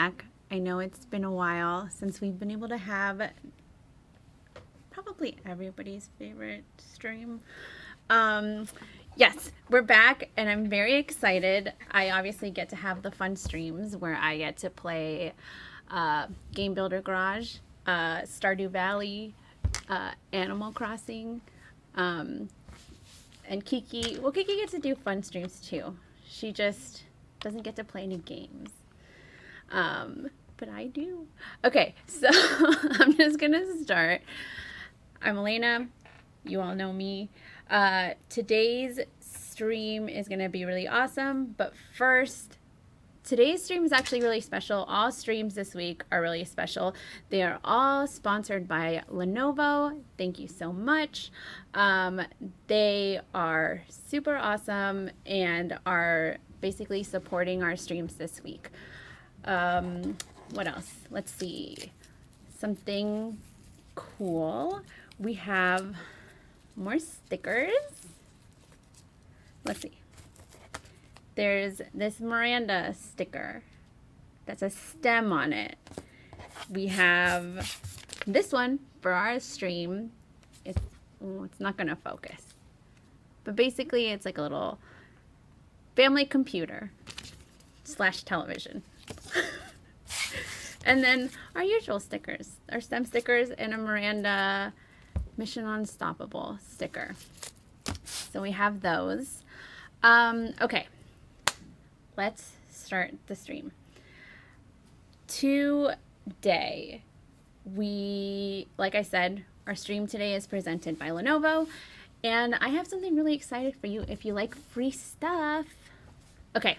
back. I know it's been a while since we've been able to have probably everybody's favorite stream. Um, yes, we're back and I'm very excited. I obviously get to have the fun streams where I get to play Game Builder Garage, Stardew Valley, Animal Crossing, um, and Kiki. Well, Kiki gets to do fun streams too. She just doesn't get to play any games. But I do. Okay, so I'm just gonna start. I'm Elena. You all know me. Today's stream is gonna be really awesome, but first, today's stream is actually really special. All streams this week are really special. They are all sponsored by Lenovo. Thank you so much. They are super awesome and are basically supporting our streams this week. What else? Let's see. Something cool. We have more stickers. Let's see. There's this Miranda sticker that's a stem on it. We have this one for our stream. It's not going to focus. But basically it's like a little family computer / television. And then our usual stickers, our stem stickers, and a Miranda Mission Unstoppable sticker. So we have those. Okay, let's start the stream. Today, like I said, our stream today is presented by Lenovo, and I have something really excited for you if you like free stuff. Okay.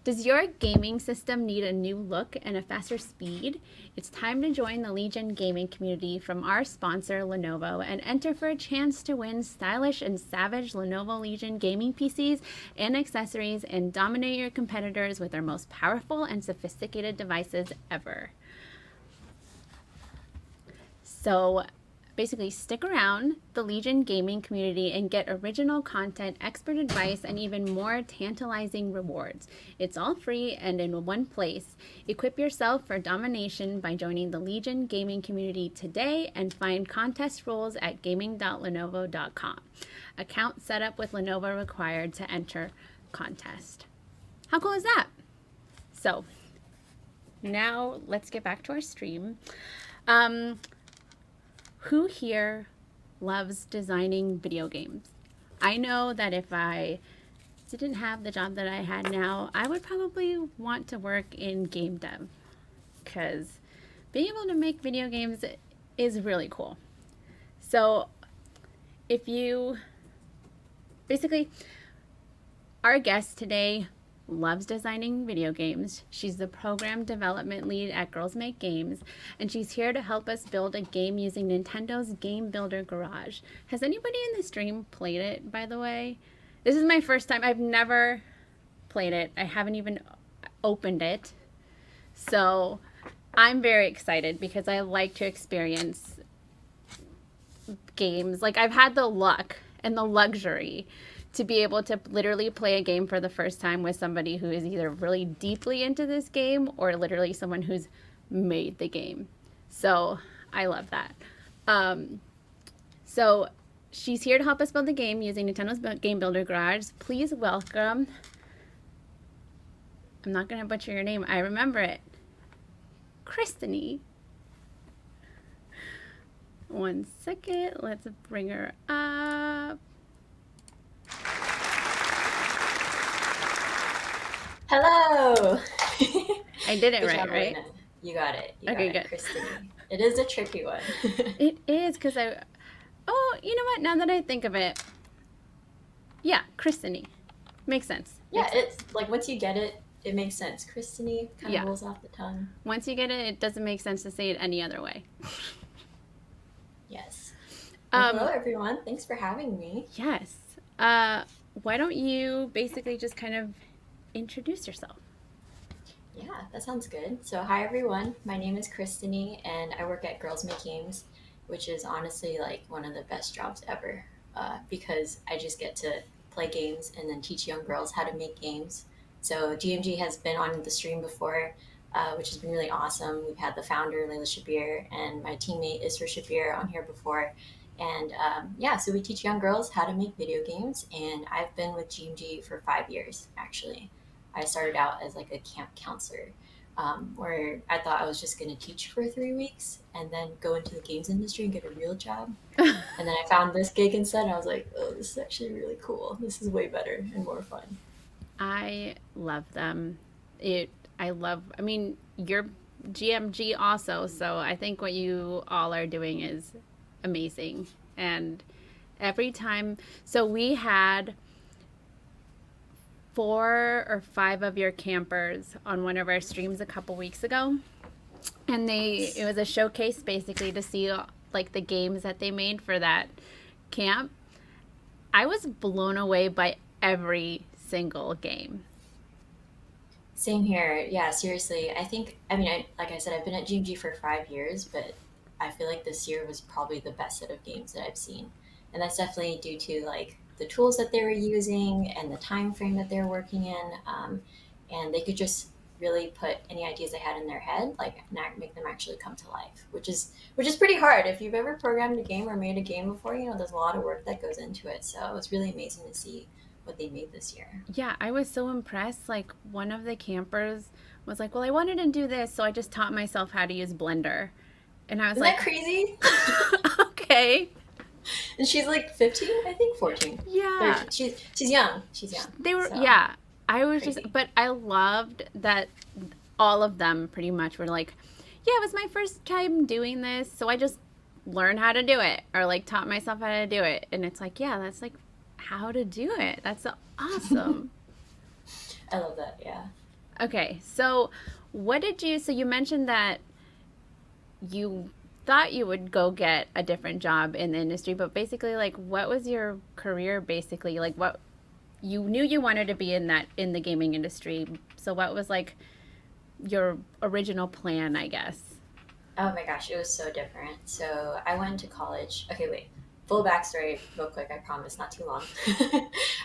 Does your gaming system need a new look and a faster speed? It's time to join the Legion gaming community from our sponsor, Lenovo, and enter for a chance to win stylish and savage Lenovo Legion gaming PCs and accessories and dominate your competitors with their most powerful and sophisticated devices ever. So basically, stick around the Legion gaming community and get original content, expert advice, and even more tantalizing rewards. It's all free and in one place. Equip yourself for domination by joining the Legion gaming community today and find contest rules at gaming.lenovo.com. Account setup with Lenovo required to enter contest. How cool is that? So now let's get back to our stream. Who here loves designing video games? I know that if I didn't have the job that I had now, I would probably want to work in game dev because being able to make video games is really cool. So basically, our guest today loves designing video games. She's the program development lead at Girls Make Games, and she's here to help us build a game using Nintendo's Game Builder Garage. Has anybody in the stream played it, by the way? This is my first time. I've never played it. I haven't even opened it. So I'm very excited because I like to experience games. Like, I've had the luck and the luxury to be able to literally play a game for the first time with somebody who is either really deeply into this game or literally someone who's made the game. So I love that. So she's here to help us build the game using Nintendo's Game Builder Garage. Please welcome, I'm not going to butcher your name, I remember it, Kristani. One second, let's bring her up. Hello! I did it Good right, job, right? Elena. You got it. You Okay, got it, good. Kristani. It is a tricky one. It is, because oh, you know what? Now that I think of it, yeah, Kristani. Makes sense. Yeah, Makes sense. it's like once you get it, it makes sense. Kristani kind of rolls off the tongue. Once you get it, it doesn't make sense to say it any other way. Yes. Well, hello, everyone. Thanks for having me. Yes. Why don't you basically just kind of introduce yourself? Yeah, that sounds good. So, hi, everyone. My name is Kristani, and I work at Girls Make Games, which is honestly like one of the best jobs ever because I just get to play games and then teach young girls how to make games. So, GMG has been on the stream before. which has been really awesome. We've had the founder, Layla Shabir, and my teammate, Isra Shabir, on here before. And yeah, so we teach young girls how to make video games. And I've been with GMG for 5 years, actually. I started out as like a camp counselor, where I thought I was just going to teach for 3 weeks and then go into the games industry and get a real job. And then I found this gig instead, and I was like, oh, this is actually really cool. This is way better and more fun. I love them. I mean, you're GMG also, so I think what you all are doing is amazing. And every time, so we had 4 or 5 of your campers on one of our streams a couple weeks ago, and it was a showcase basically to see like the games that they made for that camp. I was blown away by every single game. Same here. Yeah, seriously. I mean, like I said, I've been at GMG for 5 years, but I feel like this year was probably the best set of games that I've seen. And that's definitely due to like the tools that they were using and the time frame that they're working in. And they could just really put any ideas they had in their head, like make them actually come to life, which is pretty hard. If you've ever programmed a game or made a game before, there's a lot of work that goes into it. So it was really amazing to see what they made this year. Yeah, I was so impressed. Like, one of the campers was like, well, I wanted to do this, so I just taught myself how to use Blender. And I was Isn't like, that crazy? okay. And she's like 15, I think 14. Yeah. 13. She's young. She's young. They were, So, yeah. I was crazy. but I loved that all of them pretty much were like, yeah, it was my first time doing this, so I just learned how to do it, or like taught myself how to do it. And it's like, yeah, that's like how to do it. That's awesome. I love that. Yeah. Okay, so so you mentioned that you thought you would go get a different job in the industry, but basically, like, what was your career basically? Like, what you knew you wanted to be in the gaming industry. So what was like your original plan, I guess? Oh my gosh, it was so different. So I went to college. Okay, wait. Full backstory, real quick. I promise, not too long.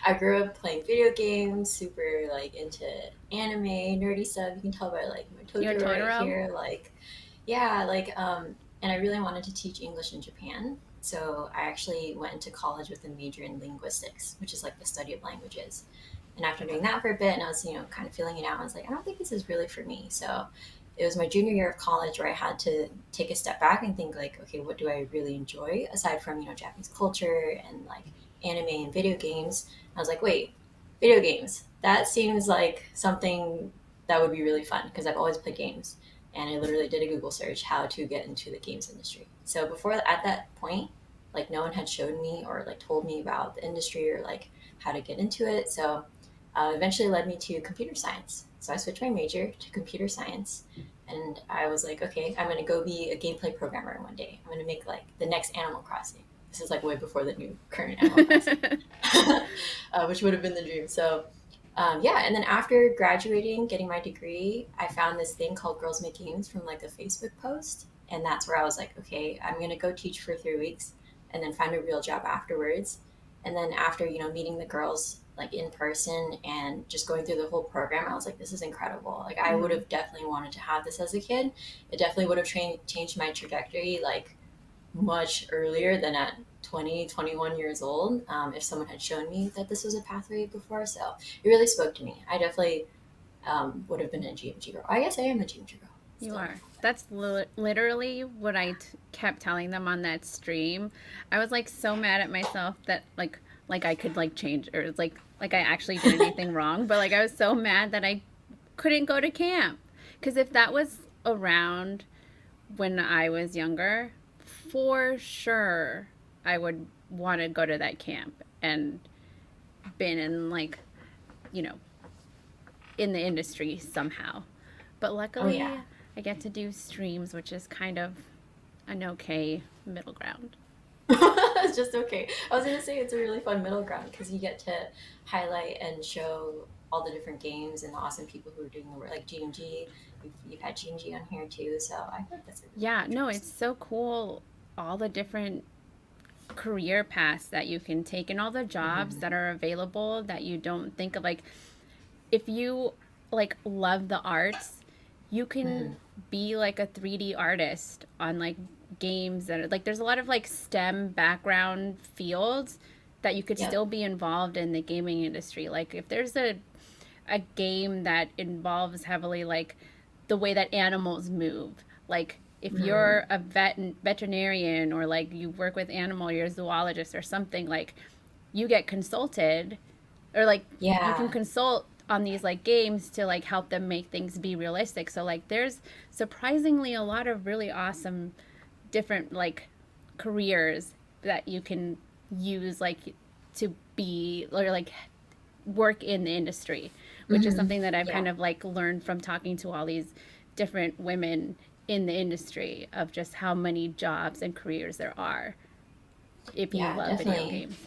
I grew up playing video games, super like into anime, nerdy stuff. You can tell by like my Your Totoro right Totoro? here. Like, yeah, and I really wanted to teach English in Japan. So I actually went into college with a major in linguistics, which is like the study of languages. And after doing that for a bit, and I was, kind of feeling it out, I was like, I don't think this is really for me. So it was my junior year of college where I had to take a step back and think like, okay, what do I really enjoy aside from, Japanese culture and like anime and video games? I was like, wait, video games. That seems like something that would be really fun because I've always played games. And I literally did a Google search how to get into the games industry. So before at that point, like no one had showed me or like told me about the industry or like how to get into it. So eventually led me to computer science. So I switched my major to computer science, and I was like, okay, I'm going to go be a gameplay programmer one day. I'm going to make like the next Animal Crossing. This is like way before the new current Animal Crossing, which would have been the dream. So yeah, and then after graduating, getting my degree, I found this thing called Girls Make Games from like a Facebook post, and that's where I was like, okay, I'm going to go teach for 3 weeks, and then find a real job afterwards. And then after meeting the girls like in person and just going through the whole program, I was like, this is incredible. Like I would have definitely wanted to have this as a kid. It definitely would have changed my trajectory like much earlier than at 20, 21 years old, if someone had shown me that this was a pathway before. So it really spoke to me. I definitely would have been a GMG girl. I guess I am a GMG girl. You Still. are. That's literally what I kept telling them on that stream. I was like so mad at myself that like I could like change, or like I actually did anything wrong, but like I was so mad that I couldn't go to camp. Because if that was around when I was younger, for sure I would want to go to that camp and been in like, you know, in the industry somehow. But Oh luckily, yeah. I get to do streams, which is kind of an okay middle ground. It's just okay. I was gonna say it's a really fun middle ground because you get to highlight and show all the different games and the awesome people who are doing the work, like GMG. You've had GMG on here too, so I think that's a really Yeah, good no, choice. it's so cool, all the different career paths that you can take and all the jobs Mm-hmm. that are available that you don't think of. Like, if you like love the arts, you Hmm. can be like a 3D artist on like games that are like there's a lot of like STEM background fields that you could Yep. still be involved in the gaming industry. Like if there's a game that involves heavily like the way that animals move. Like if Mm. you're a veterinarian or like you work with animal, you're a zoologist or something, like you get consulted or like you can Yeah. consult on these like games to like help them make things be realistic. So like there's surprisingly a lot of really awesome different like careers that you can use like to be or like work in the industry, which is Hmm. something that I've Yeah. kind of like learned from talking to all these different women in the industry of just how many jobs and careers there are if you Yeah, love video definitely. games.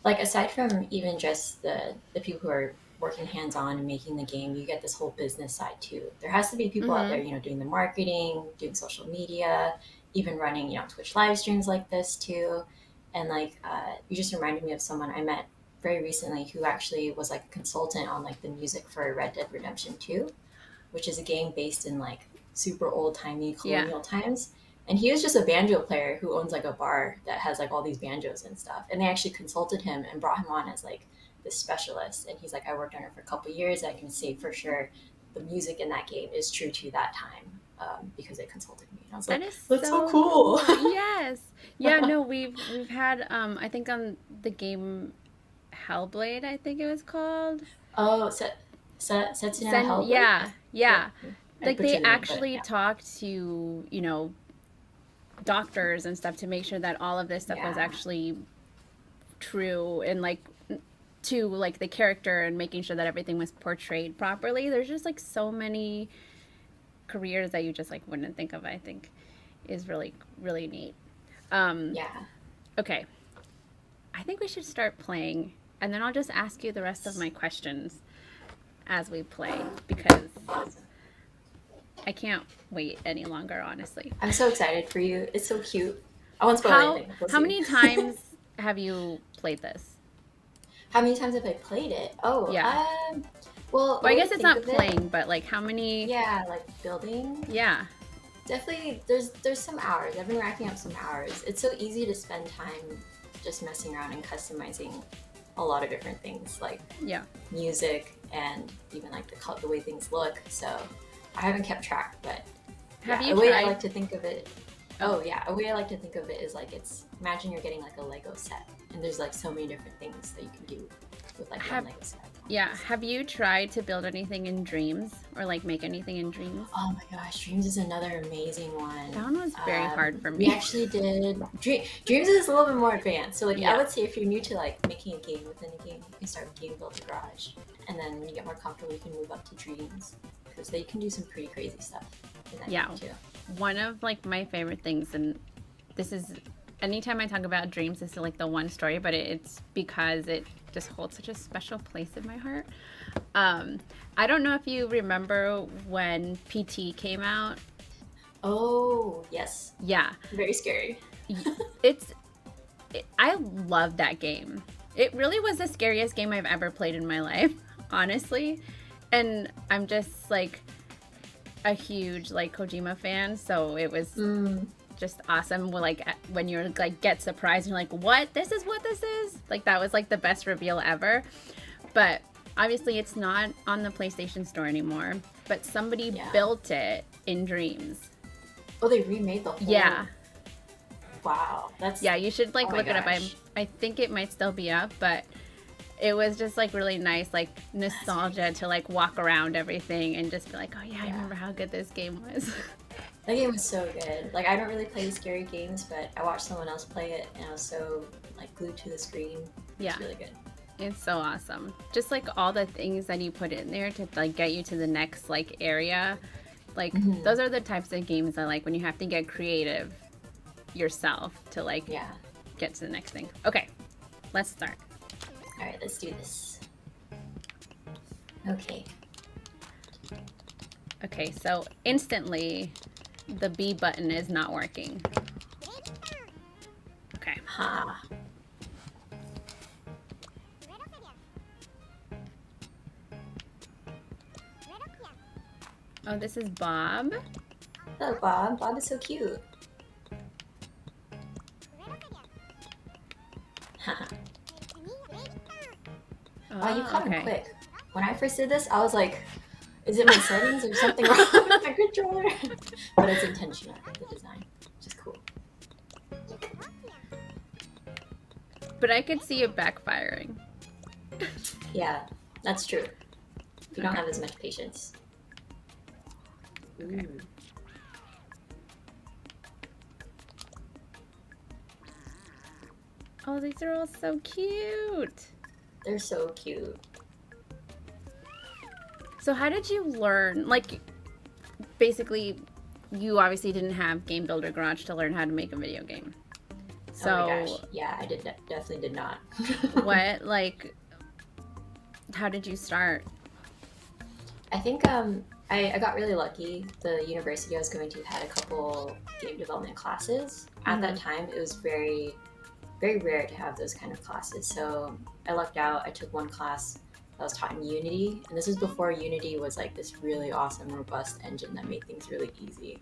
Like aside from even just the people who are working hands on and making the game, you get this whole business side too. There has to be people out there, Mm-hmm. doing the marketing, doing social media, even running, Twitch live streams like this too. And like, you just reminded me of someone I met very recently who actually was like a consultant on like the music for Red Dead Redemption 2, which is a game based in like super old timey Yeah. colonial times. And he was just a banjo player who owns like a bar that has like all these banjos and stuff. And they actually consulted him and brought him on as like this specialist. And he's like, I worked on it for a couple of years. I can say for sure the music in that game is true to that time, because they consulted me. And I was That like, is that's so so cool. cool. Yes. Yeah, no, we've had I think on the game Hellblade, I think it was called. Oh, Setsuna Hellblade? Yeah, yeah. I Like butchered they the name, but actually yeah. talked to, doctors and stuff to make sure that all of this stuff was Yeah. actually true and like to like the character and making sure that everything was portrayed properly. There's just like so many careers that you just like wouldn't think of, I think is really really neat. Um Yeah. okay. I think we should start playing and then I'll just ask you the rest of my questions as we play because Awesome. I can't wait any longer, honestly. I'm so excited for you. It's so cute. I won't spoil How anything. We'll how see. many times have you played this? How many times have I played it? Oh, Yeah. well, the Well, I way guess to it's think not of it, playing, but like how many? yeah, like building. Yeah. Definitely, there's some hours. I've been racking up some hours. It's so easy to spend time just messing around and customizing a lot of different things, like Yeah. music and even like the way things look. So I haven't kept track, but Have yeah, you a way I tried? like to think of it. Oh, Oh yeah, a way I like to think of it is like it's imagine you're getting like a Lego set, and there's like so many different things that you can do with like one have Lego set. yeah. Have you tried to build anything in Dreams or like make anything in Dreams? Oh my gosh, Dreams is another amazing one. That one was very hard for We me. actually did Dreams is a little bit more advanced. So like I Yeah. would say if you're new to like making a game within a game, you can start with Game Builder Garage, and then when you get more comfortable, you can move up to Dreams because they can do some pretty crazy stuff in that Yeah. game too. One of like my favorite things, and this is anytime I talk about Dreams, this is like the one story, but it's because it just holds such a special place in my heart. Um, I don't know if you remember when PT came out. Oh yes, Yeah, very scary. it's I love that game. It really was the scariest game I've ever played in my life, honestly. And I'm just like a huge like Kojima fan, so it was Mm, just awesome. Like when you're like get surprised and you're like, "What? This is what this is?" Like that was like the best reveal ever. But obviously it's not on the PlayStation Store anymore, but somebody yeah. built it in Dreams. Oh, they remade the whole. Yeah. Wow, that's Yeah, you should oh like my look it up. gosh. I think it might still be up, but it was just like really nice, like That's nostalgia to like walk around everything and just be like, oh yeah, I yeah. remember how good this game was. That game was so good. Like I don't really play scary games, but I watched someone else play it, and I was so like glued to the screen. Yeah, It's really good. it's so awesome. Just like all the things that you put in there to like get you to the next like area. Like Hmm. those are the types of games I like when you have to get creative yourself to like Yeah. get to the next thing. Okay, let's start. All right, let's do this. Okay. Okay, so instantly the B button is not working. Okay. Ha. Oh, this is Bob. Hello, Bob. Bob is so cute. Wow, you caught him quick. When I first did this, I was like, is it my settings or something wrong with my controller? But it's intentional, the design, which is cool. But I could see it backfiring. Yeah, that's true. If you don't have as much patience. Okay. Ooh. Oh, these are all so cute. They're so cute. So how did you learn? Like, basically, you obviously didn't have Game Builder Garage to learn how to make a video game. So, oh my gosh. Yeah, I definitely did not. what, like, how did you start? I think I got really lucky. The university I was going to had a couple game development classes. At that time, it was very, very rare to have those kind of classes. So I lucked out. I took one class that was taught in Unity. And this was before Unity was like this really awesome, robust engine that made things really easy.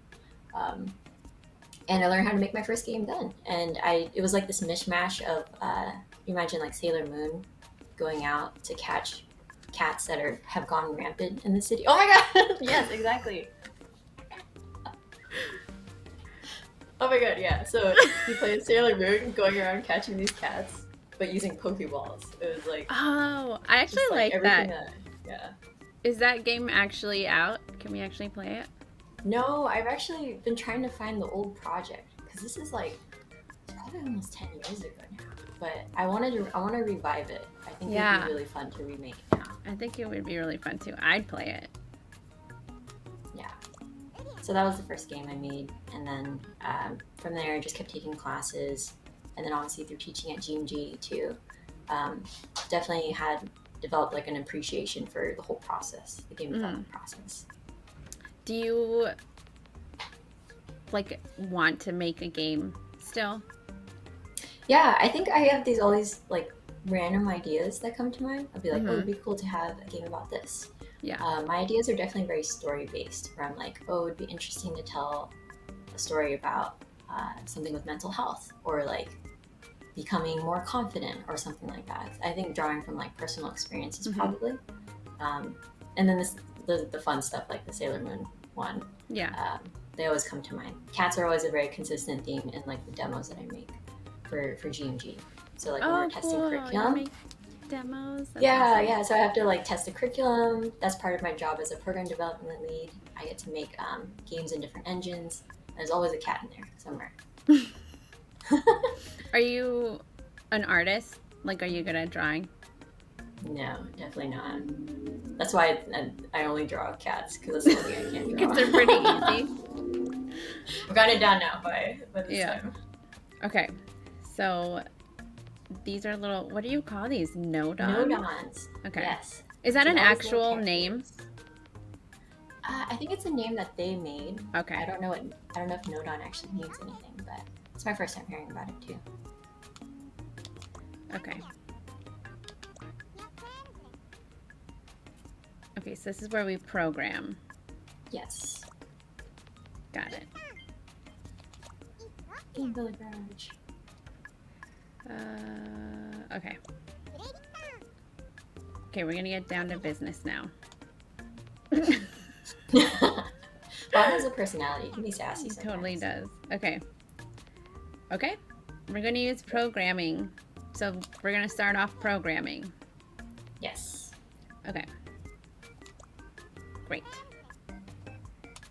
And I learned how to make my first game then. And it was like this mishmash of, you imagine like Sailor Moon going out to catch cats that have gone rampant in the city. Oh my god! Yes, exactly. Oh my god, yeah. So you play Sailor Moon going around catching these cats, but using Pokeballs. It was like... Oh, I actually like that. Yeah. Is that game actually out? Can we actually play it? No, I've actually been trying to find the old project, because this is like, it's probably almost 10 years ago now. But I want to revive it. I think it'd be really fun to remake it now. I think it would be really fun too. I'd play it. Yeah. So that was the first game I made, and then from there I just kept taking classes, and then obviously through teaching at GMG too, definitely had developed like an appreciation for the whole process, the game development process. Do you like want to make a game still? Yeah, I think I have all these like random ideas that come to mind. I'll be like, oh, it'd be cool to have a game about this. Yeah. My ideas are definitely very story based, where I'm like, oh, it'd be interesting to tell a story about something with mental health, or like becoming more confident, or something like that. I think drawing from like personal experiences probably. And then the fun stuff like the Sailor Moon one. Yeah. They always come to mind. Cats are always a very consistent theme in like the demos that I make for GMG. So like when we're testing curriculum. You make demos. That's yeah, awesome. yeah. So I have to like test the curriculum. That's part of my job as a program development lead. I get to make games in different engines. There's always a cat in there somewhere. Are you an artist? Like, are you good at drawing? No, definitely not. That's why I only draw cats, because that's the only thing I can't draw. Because they're pretty easy. I've got it down now by this time. Okay, so these are little, what do you call these? Nodons? Nodons. Okay. Yes. Is that an actual name? I think it's a name that they made. Okay. I don't know if Nodon actually means anything, but it's my first time hearing about it too. Okay. Okay, so this is where we program. Yes. Got it. Game Builder Garage. Okay. Okay, we're gonna get down to business now. Bob has a personality. He can be sassy He sometimes. totally does. Okay. Okay. We're gonna use programming. So we're gonna start off programming. Yes. Okay. Great.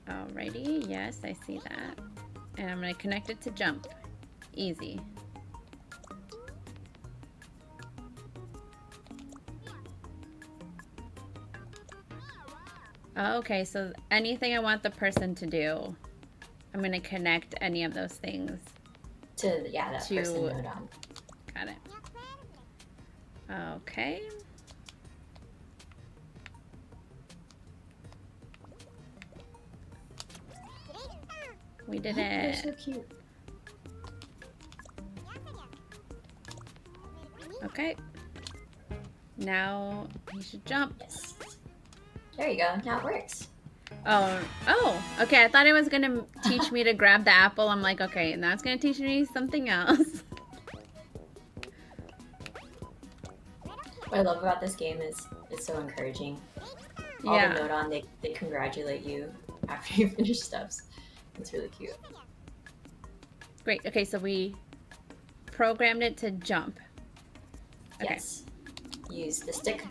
Alrighty, yes, I see that. And I'm gonna connect it to jump. Easy. Okay, so anything I want the person to do, I'm gonna connect any of those things. That person Nodon. Got it. Okay. We did it. They're so cute. Okay. Now you should jump. Yes. There you go. Now it works. Oh, okay. I thought it was gonna teach me to grab the apple. I'm like, okay, now it's gonna teach me something else. What I love about this game is it's so encouraging. All the note on, they congratulate you after you finish steps. It's really cute. Great. Okay, so we programmed it to jump. Okay. Yes. Use the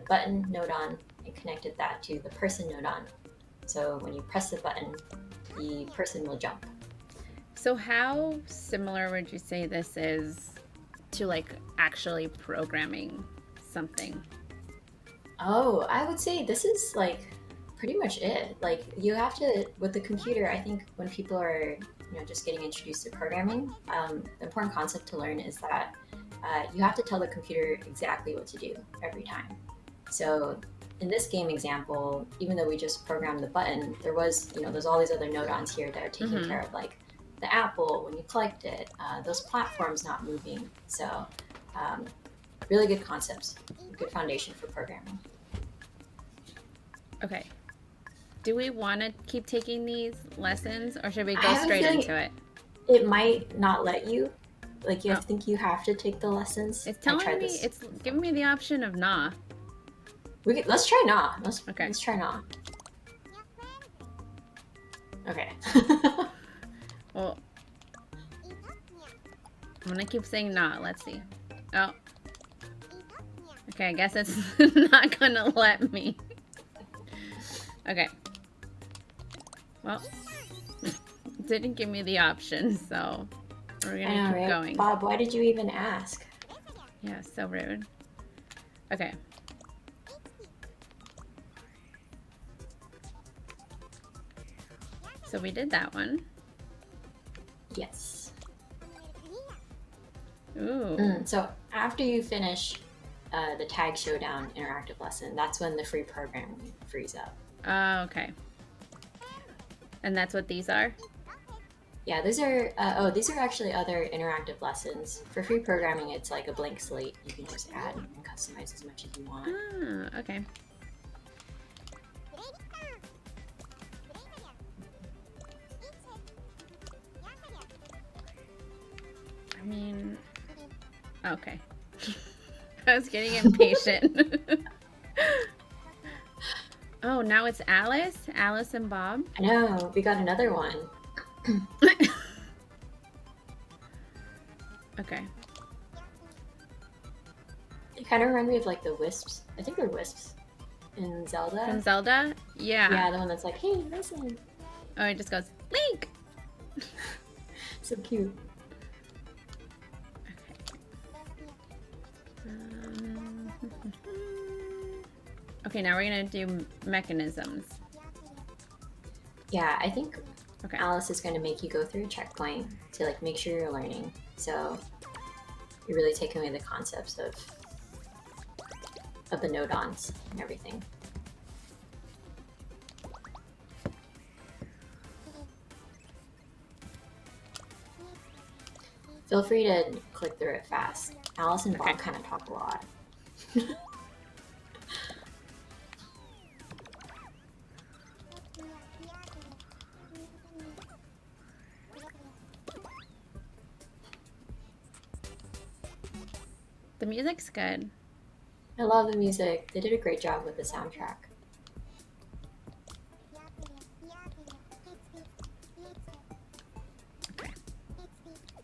button node on and connected that to the person node on. So when you press the button, the person will jump. So how similar would you say this is to like actually programming something? Oh, I would say this is like pretty much it. Like you have to, with the computer, I think when people are, just getting introduced to programming, the important concept to learn is that you have to tell the computer exactly what to do every time. So in this game example, even though we just programmed the button, there's all these other node-ons here that are taking care of like the apple when you collect it, those platforms not moving. So really good concepts, good foundation for programming. Okay. Do we want to keep taking these lessons or should we go straight into it? It might not let you. Like, I think you have to take the lessons. It's telling me, it's giving me the option of nah. Let's try nah. Let's try nah. Okay. Well, I'm gonna keep saying nah. Let's see. Oh. Okay, I guess it's not gonna let me. Okay. Well, it didn't give me the option, so we're gonna keep going. Bob, why did you even ask? Yeah, so rude. Okay. So we did that one. Yes. Ooh. So after you finish the Tag Showdown interactive lesson, that's when the free program frees up. Oh, okay. And that's what these are? Yeah, these are actually other interactive lessons. For free programming, it's like a blank slate. You can just add and customize as much as you want. Ah, okay. I mean, okay. I was getting impatient. Oh, now it's Alice and Bob. I know, we got another one. Okay. They kind of remind me of like the wisps. I think they're wisps in Zelda. From Zelda? Yeah. Yeah, the one that's like, hey, listen. Oh, it just goes, Link! So cute. Okay, now we're gonna do mechanisms. Yeah, I think Alice is going to make you go through a checkpoint to like make sure you're learning. So you're really taking away the concepts of the node-ons and everything. Feel free to click through it fast. Alice and Bob kind of talk a lot. The music's good. I love the music. They did a great job with the soundtrack. Okay.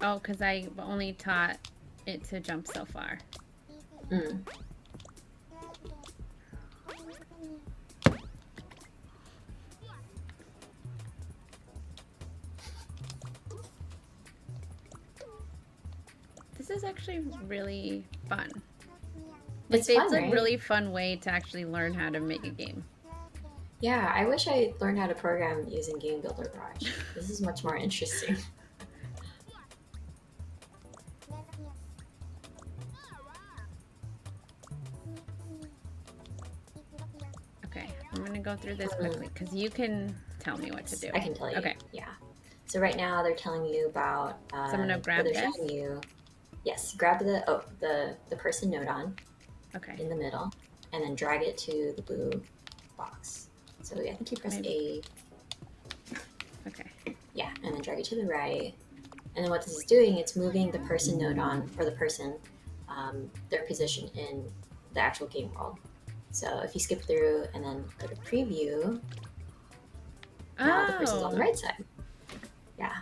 Oh, because I only taught it to jump so far. This is actually really fun. It's fun, a right? really fun way to actually learn how to make a game. Yeah, I wish I learned how to program using Game Builder Garage. This is much more interesting. Okay, I'm gonna go through this quickly because you can tell me what to do. I can tell you. Okay. Yeah. So right now they're telling you about. So I'm gonna grab this. Showing you. Yes, grab the person node on. Okay. In the middle, and then drag it to the blue box. So I think you press Maybe. A. Okay. Yeah, and then drag it to the right. And then what this is doing, it's moving the person node on, or the person, their position in the actual game world. So if you skip through and then go to preview, now the person's on the Oh. right side. Yeah.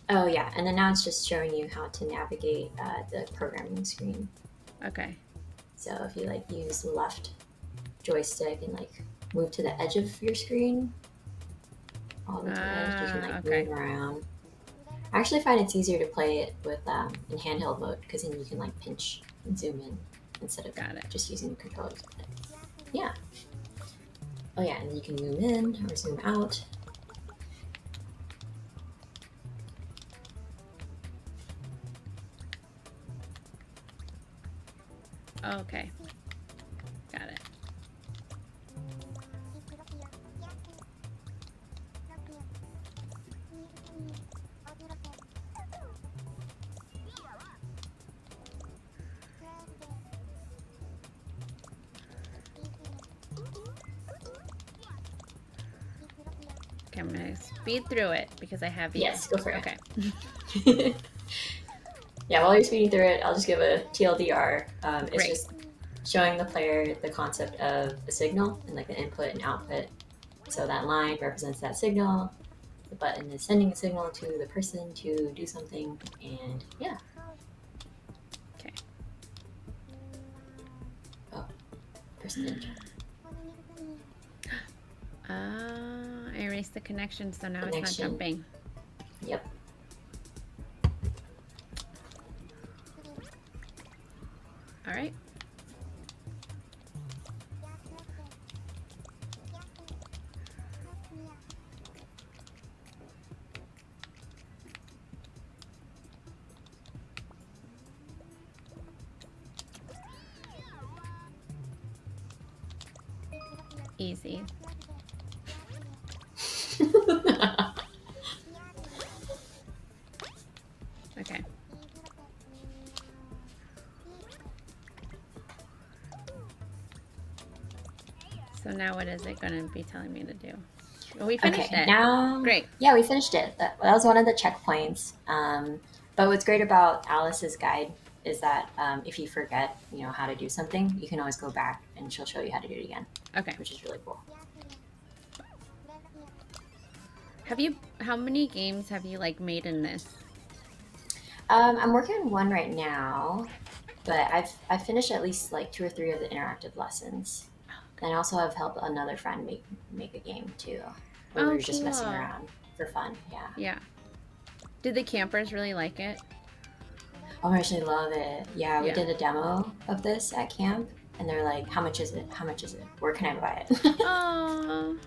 Oh yeah, and then now it's just showing you how to navigate the programming screen. Okay. So if you like use the left joystick and like move to the edge of your screen, all the way to the edge, you can like Okay. move around. I actually find it's easier to play it with in handheld mode because then you can like pinch and zoom in instead of just using the controllers. But, yeah. Oh yeah, and then you can zoom in or zoom out. Okay. Got it. Okay, I'm gonna speed through it because I have you. Yes, go for it. Okay. Yeah, while you're speeding through it, I'll just give a TLDR. It's Great. just showing the player the concept of a signal and like the input and output. So that line represents that signal. The button is sending a signal to the person to do something, and yeah. Okay. Oh, person didn't jump. I erased the connection, so now it's not jumping. Yep. All right. Easy. Okay. So now what is it going to be telling me to do? Well, we finished it. Now, great. Yeah, we finished it. That was one of the checkpoints. But what's great about Alice's guide is that if you forget, how to do something, you can always go back and she'll show you how to do it again. Okay. Which is really cool. How many games have you made in this? I'm working on one right now, but I've finished at least 2 or 3 of the interactive lessons. And I also have helped another friend make a game too, where we were just messing around for fun. Yeah. Yeah. Did the campers really like it? Oh, I actually love it. Yeah, we did a demo of this at camp, and they're like, "How much is it? How much is it? Where can I buy it?" Aww.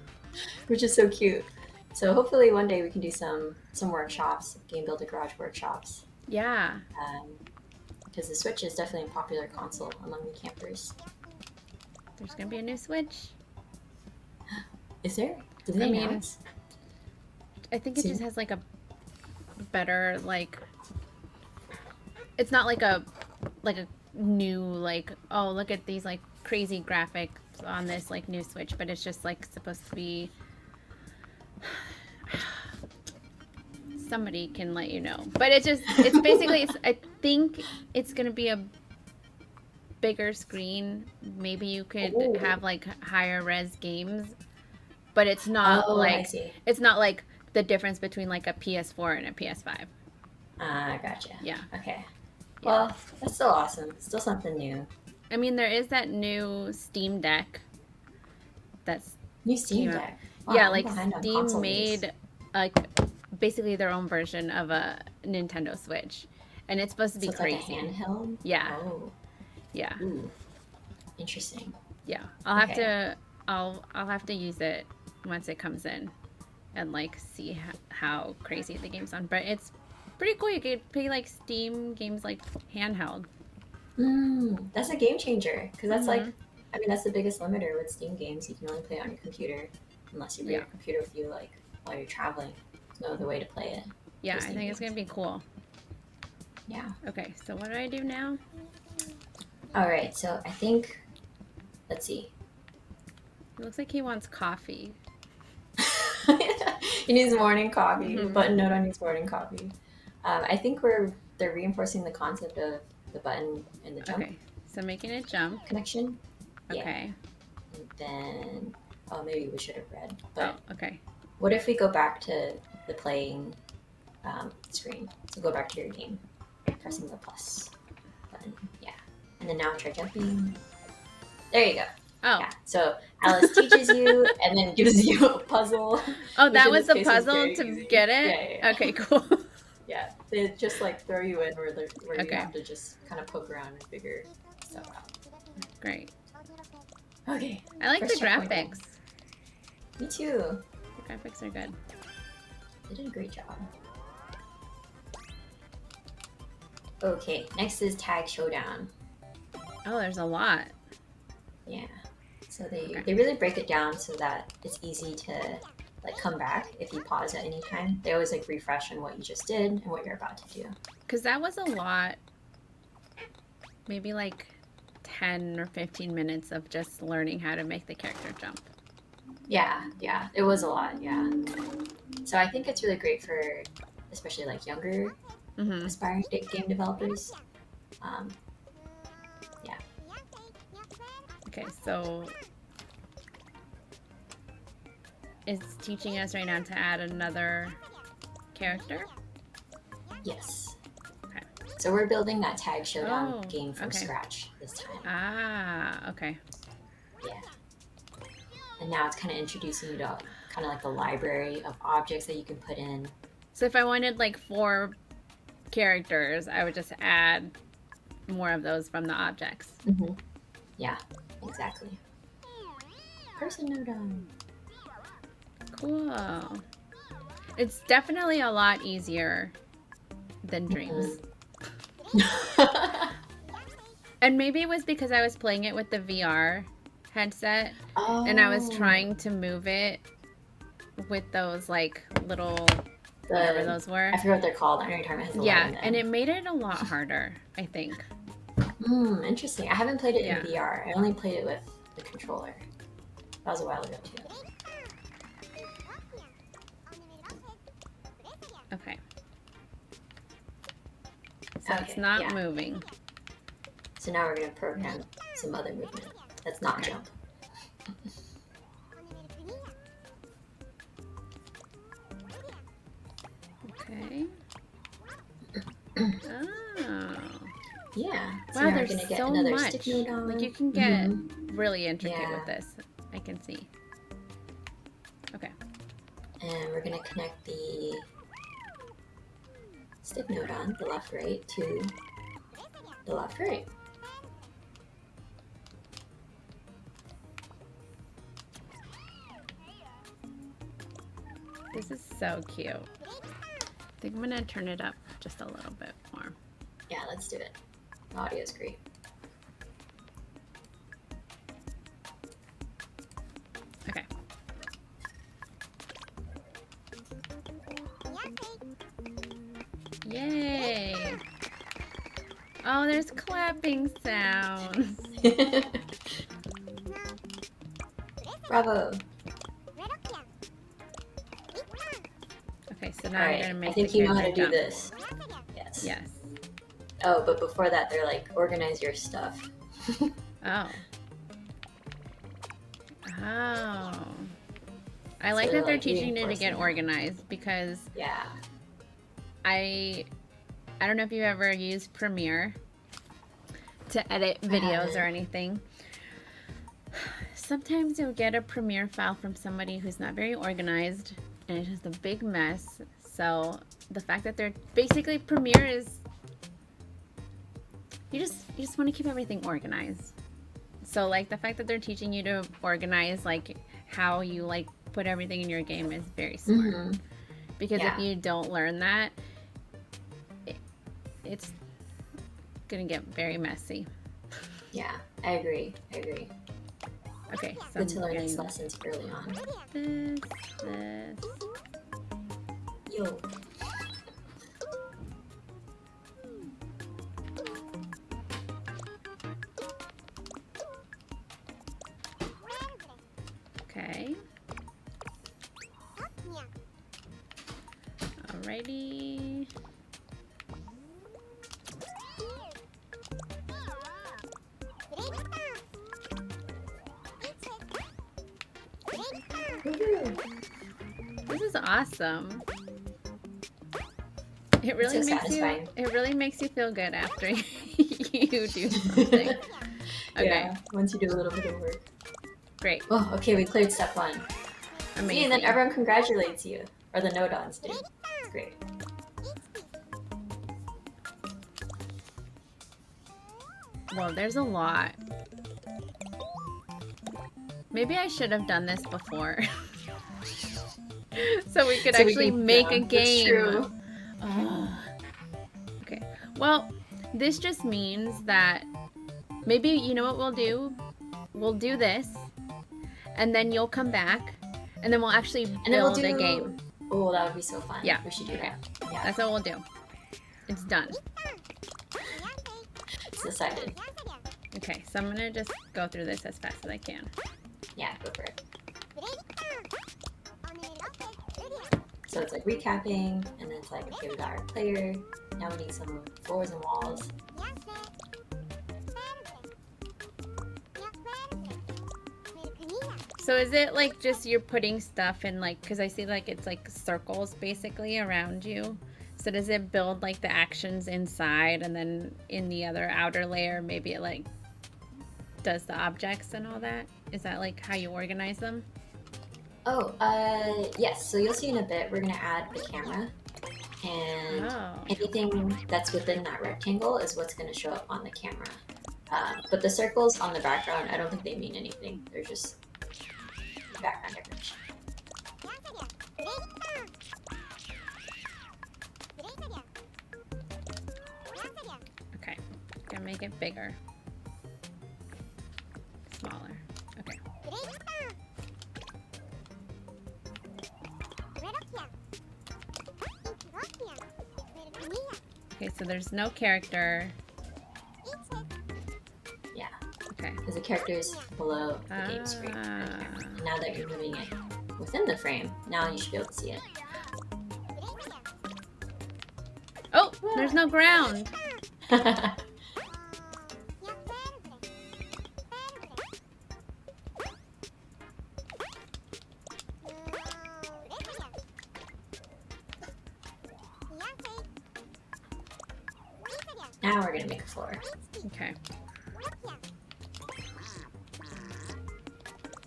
Which is so cute. So hopefully one day we can do some workshops, Game Builder Garage workshops. Yeah. Because the Switch is definitely a popular console among the campers. There's gonna be a new Switch. Is there? Did they announce? I think it just has a better It's not like a new oh, look at these crazy graphics on this new Switch, but it's just supposed to be. Somebody can let you know, but it's basically I think it's gonna be a bigger screen. Maybe you could have higher res games, but it's not it's not the difference between a PS4 and a PS5. Gotcha. Yeah. Okay. Well, that's still awesome. Still something new. I mean, there is that new Steam Deck. That's new Steam Deck. Wow, yeah, Steam made basically their own version of a Nintendo Switch, and it's supposed to be crazy. Like a handheld. Yeah. Oh. Yeah. Ooh. Interesting. Yeah, I'll have to. I'll have to use it once it comes in, and see how crazy the game's on. But it's pretty cool. You could play Steam games handheld. That's a game changer because that's that's the biggest limiter with Steam games. You can only play it on your computer unless you bring your computer with you while you're traveling. There's no other way to play it. Yeah, I Disney think it's themed. gonna be cool. Yeah. Okay, so what do I do now? All right. So I think, let's see. It looks like he wants coffee. He needs morning coffee. Mhm. Button note on his morning coffee. I think they're reinforcing the concept of the button and the jump Okay, so making it jump. connection. Yeah. Okay. And then, oh, maybe we should have read. Oh, But okay. what if we go back to the playing screen? So go back to your game, pressing the plus button. Yeah. And then now try jumping. There you go. Oh. Yeah. So Alice teaches you and then gives you a puzzle. Oh, which that in was this the case is puzzle very to easy. get it? Yeah. Okay, cool. Yeah. They just like throw you in where you Okay. have to just kind of poke around and figure stuff out. Great. Okay. I like First the checkpoint. graphics. Me too. The graphics are good. They did a great job. Okay, next is Tag Showdown. Oh, there's a lot. Yeah. So they really break it down so that it's easy to like come back if you pause at any time. They always like refresh on what you just did and what you're about to do. Because that was a lot. Maybe like 10 or 15 minutes of just learning how to make the character jump. Yeah, it was a lot, yeah. So I think it's really great for especially like younger Mm-hmm. aspiring game developers. Yeah. Okay, so it's teaching us right now to add another character. Yes. Okay. So we're building that Tag Showdown Oh, game from okay. scratch this time. Ah, okay. Yeah. And now it's kind of introducing you to kind of like the library of objects that you can put in. So if I wanted like 4 characters, I would just add more of those from the objects. Mm-hmm. Yeah, exactly. Person note on. Cool. It's definitely a lot easier than Dreams. And maybe it was because I was playing it with the VR headset and I was trying to move it with those like little whatever those were. I forget what they're called. I know you're talking about. Yeah, and it made it a lot harder, I think. Interesting. I haven't played it Yeah. in VR. I only played it with the controller. That was a while ago too. Okay. So it's Okay, not yeah. moving. So now we're gonna program some other movement. That's not Okay. jump. Okay. Oh. Yeah. So Wow, now we're there's gonna get so another much. stick note on. Like you can get Mhm. really intricate Yeah. with this. I can see. Okay. And we're gonna connect the stick note on, the left right, to the left right. This is so cute. I think I'm gonna turn it up just a little bit more. Yeah, let's do it. The audio's great. Okay. Yay! Oh, there's clapping sounds. Bravo. Okay, so now All I'm right, gonna make I think the you know how to character do jump. this. Yes. Yes. Oh, but before that, they're like, organize your stuff. Oh. Oh. I like So, that they're like, teaching you to reinforcing get that. organized because Yeah. I don't know if you ever used Premiere to edit videos or anything. Sometimes you'll get a Premiere file from somebody who's not very organized and it's just a big mess. So the fact that they're basically Premiere is you just want to keep everything organized. So like the fact that they're teaching you to organize like how you like put everything in your game is very smart. Mm-hmm. Because Yeah. if you don't learn that, it's gonna get very messy. Yeah, I agree. Okay, so Good to I'm learn these getting lessons early on. this. Yo. Okay. Alrighty. This is awesome. It really so makes satisfying. it really makes you feel good after you do something. Okay. Yeah, once you do a little bit of work. Great. Oh, okay, we cleared step 1. Amazing. See, and then everyone congratulates you. Or the Nodons do. It's great. Well, there's a lot. Maybe I should have done this before. So we could actually make a game. True. Okay. Well, this just means that maybe, you know what we'll do? We'll do this, and then you'll come back, and then we'll actually build a game. Oh, that would be so fun. Yeah. We should do that. Yeah. That's what we'll do. It's done. It's decided. Okay, so I'm going to just go through this as fast as I can. Yeah, go for it. So it's like recapping, and then it's like, okay, we got our player. Now we need some floors and walls. So is it like just you're putting stuff in like, because I see like it's like circles basically around you. So does it build like the actions inside, and then in the other outer layer maybe it like does the objects and all that? Is that like how you organize them? Oh, yes. So you'll see in a bit, we're going to add the camera. And anything that's within that rectangle is what's going to show up on the camera. But the circles on the background, I don't think they mean anything. They're just background decoration. Okay, gonna make it bigger. Smaller. Okay. Okay, so there's no character. Yeah. Okay. Because the character is below the game screen. And now that you're moving it within the frame, now you should be able to see it. Oh, there's no ground. Now we're gonna make a floor. Okay.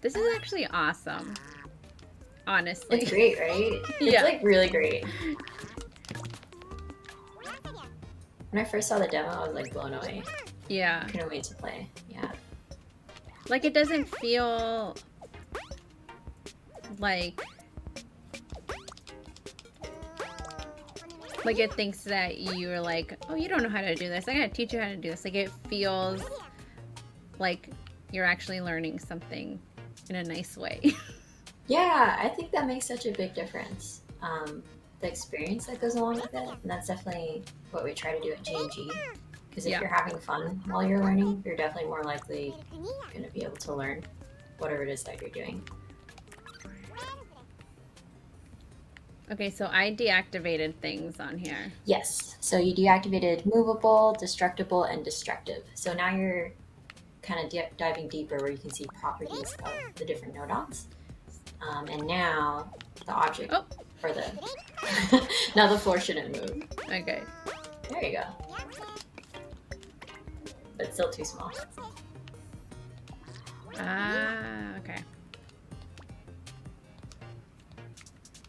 This is actually awesome. Honestly. It's great, right? Yeah. It's like really great. When I first saw the demo, I was like blown away. Yeah. I couldn't wait to play. Yeah. Like it doesn't feel like it thinks that you're like, oh, you don't know how to do this. I gotta teach you how to do this. Like it feels like you're actually learning something in a nice way. Yeah, I think that makes such a big difference. The experience that goes along with it, and that's definitely what we try to do at G&G. Because if you're having fun while you're learning, you're definitely more likely going to be able to learn whatever it is that you're doing. Okay, so I deactivated things on here. Yes, so you deactivated movable, destructible, and destructive. So now you're kind of diving deeper where you can see properties of the different nodons. And now the object, or the, now the floor shouldn't move. Okay. There you go. But it's still too small. Ah, okay.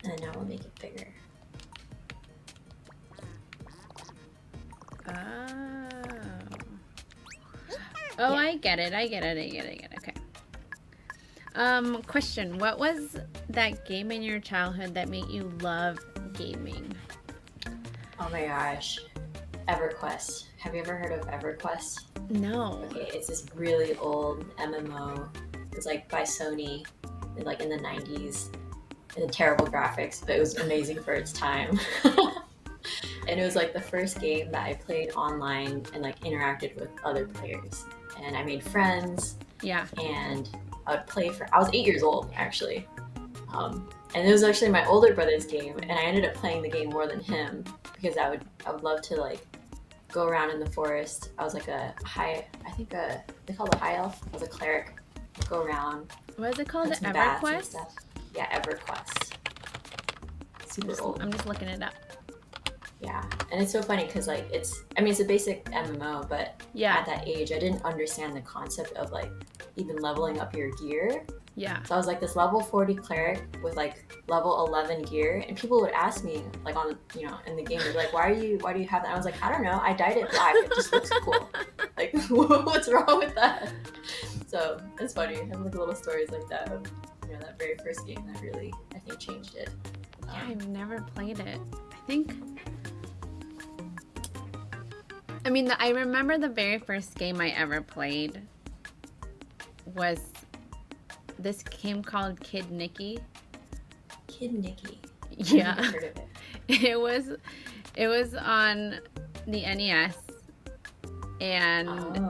And now we'll make it bigger. Oh, yeah. I get it. Okay. Question. What was that game in your childhood that made you love gaming? Oh my gosh. EverQuest. Have you ever heard of EverQuest? No. Okay, it's this really old MMO. It was like by Sony, like in the 90s. And terrible graphics, but it was amazing for its time. And it was like the first game that I played online and like interacted with other players. And I made friends. Yeah. And I would play for. I was 8 years old actually, and it was actually my older brother's game, and I ended up playing the game more than him because I would love to like go around in the forest. I was like a high, I think they call it a high elf. I was a cleric. Go around. What is it called? Some bats and EverQuest? stuff. Yeah, EverQuest. Super old. I'm just looking it up. Yeah, and it's so funny because like it's a basic MMO, but Yeah. at that age I didn't understand the concept of like even leveling up your gear. Yeah. So I was like this level 40 cleric with like level 11 gear, and people would ask me like on in the game, they're like, why do you have that? And I was like, I don't know, I dyed it black, it just looks cool. Like what's wrong with that? So it's funny. I have like little stories like that of that very first game that really I think changed it. Yeah, I've never played it. I remember the very first game I ever played was this game called Kid Nicky. Kid Nicky. Yeah. I've never heard of it. It was on the NES, and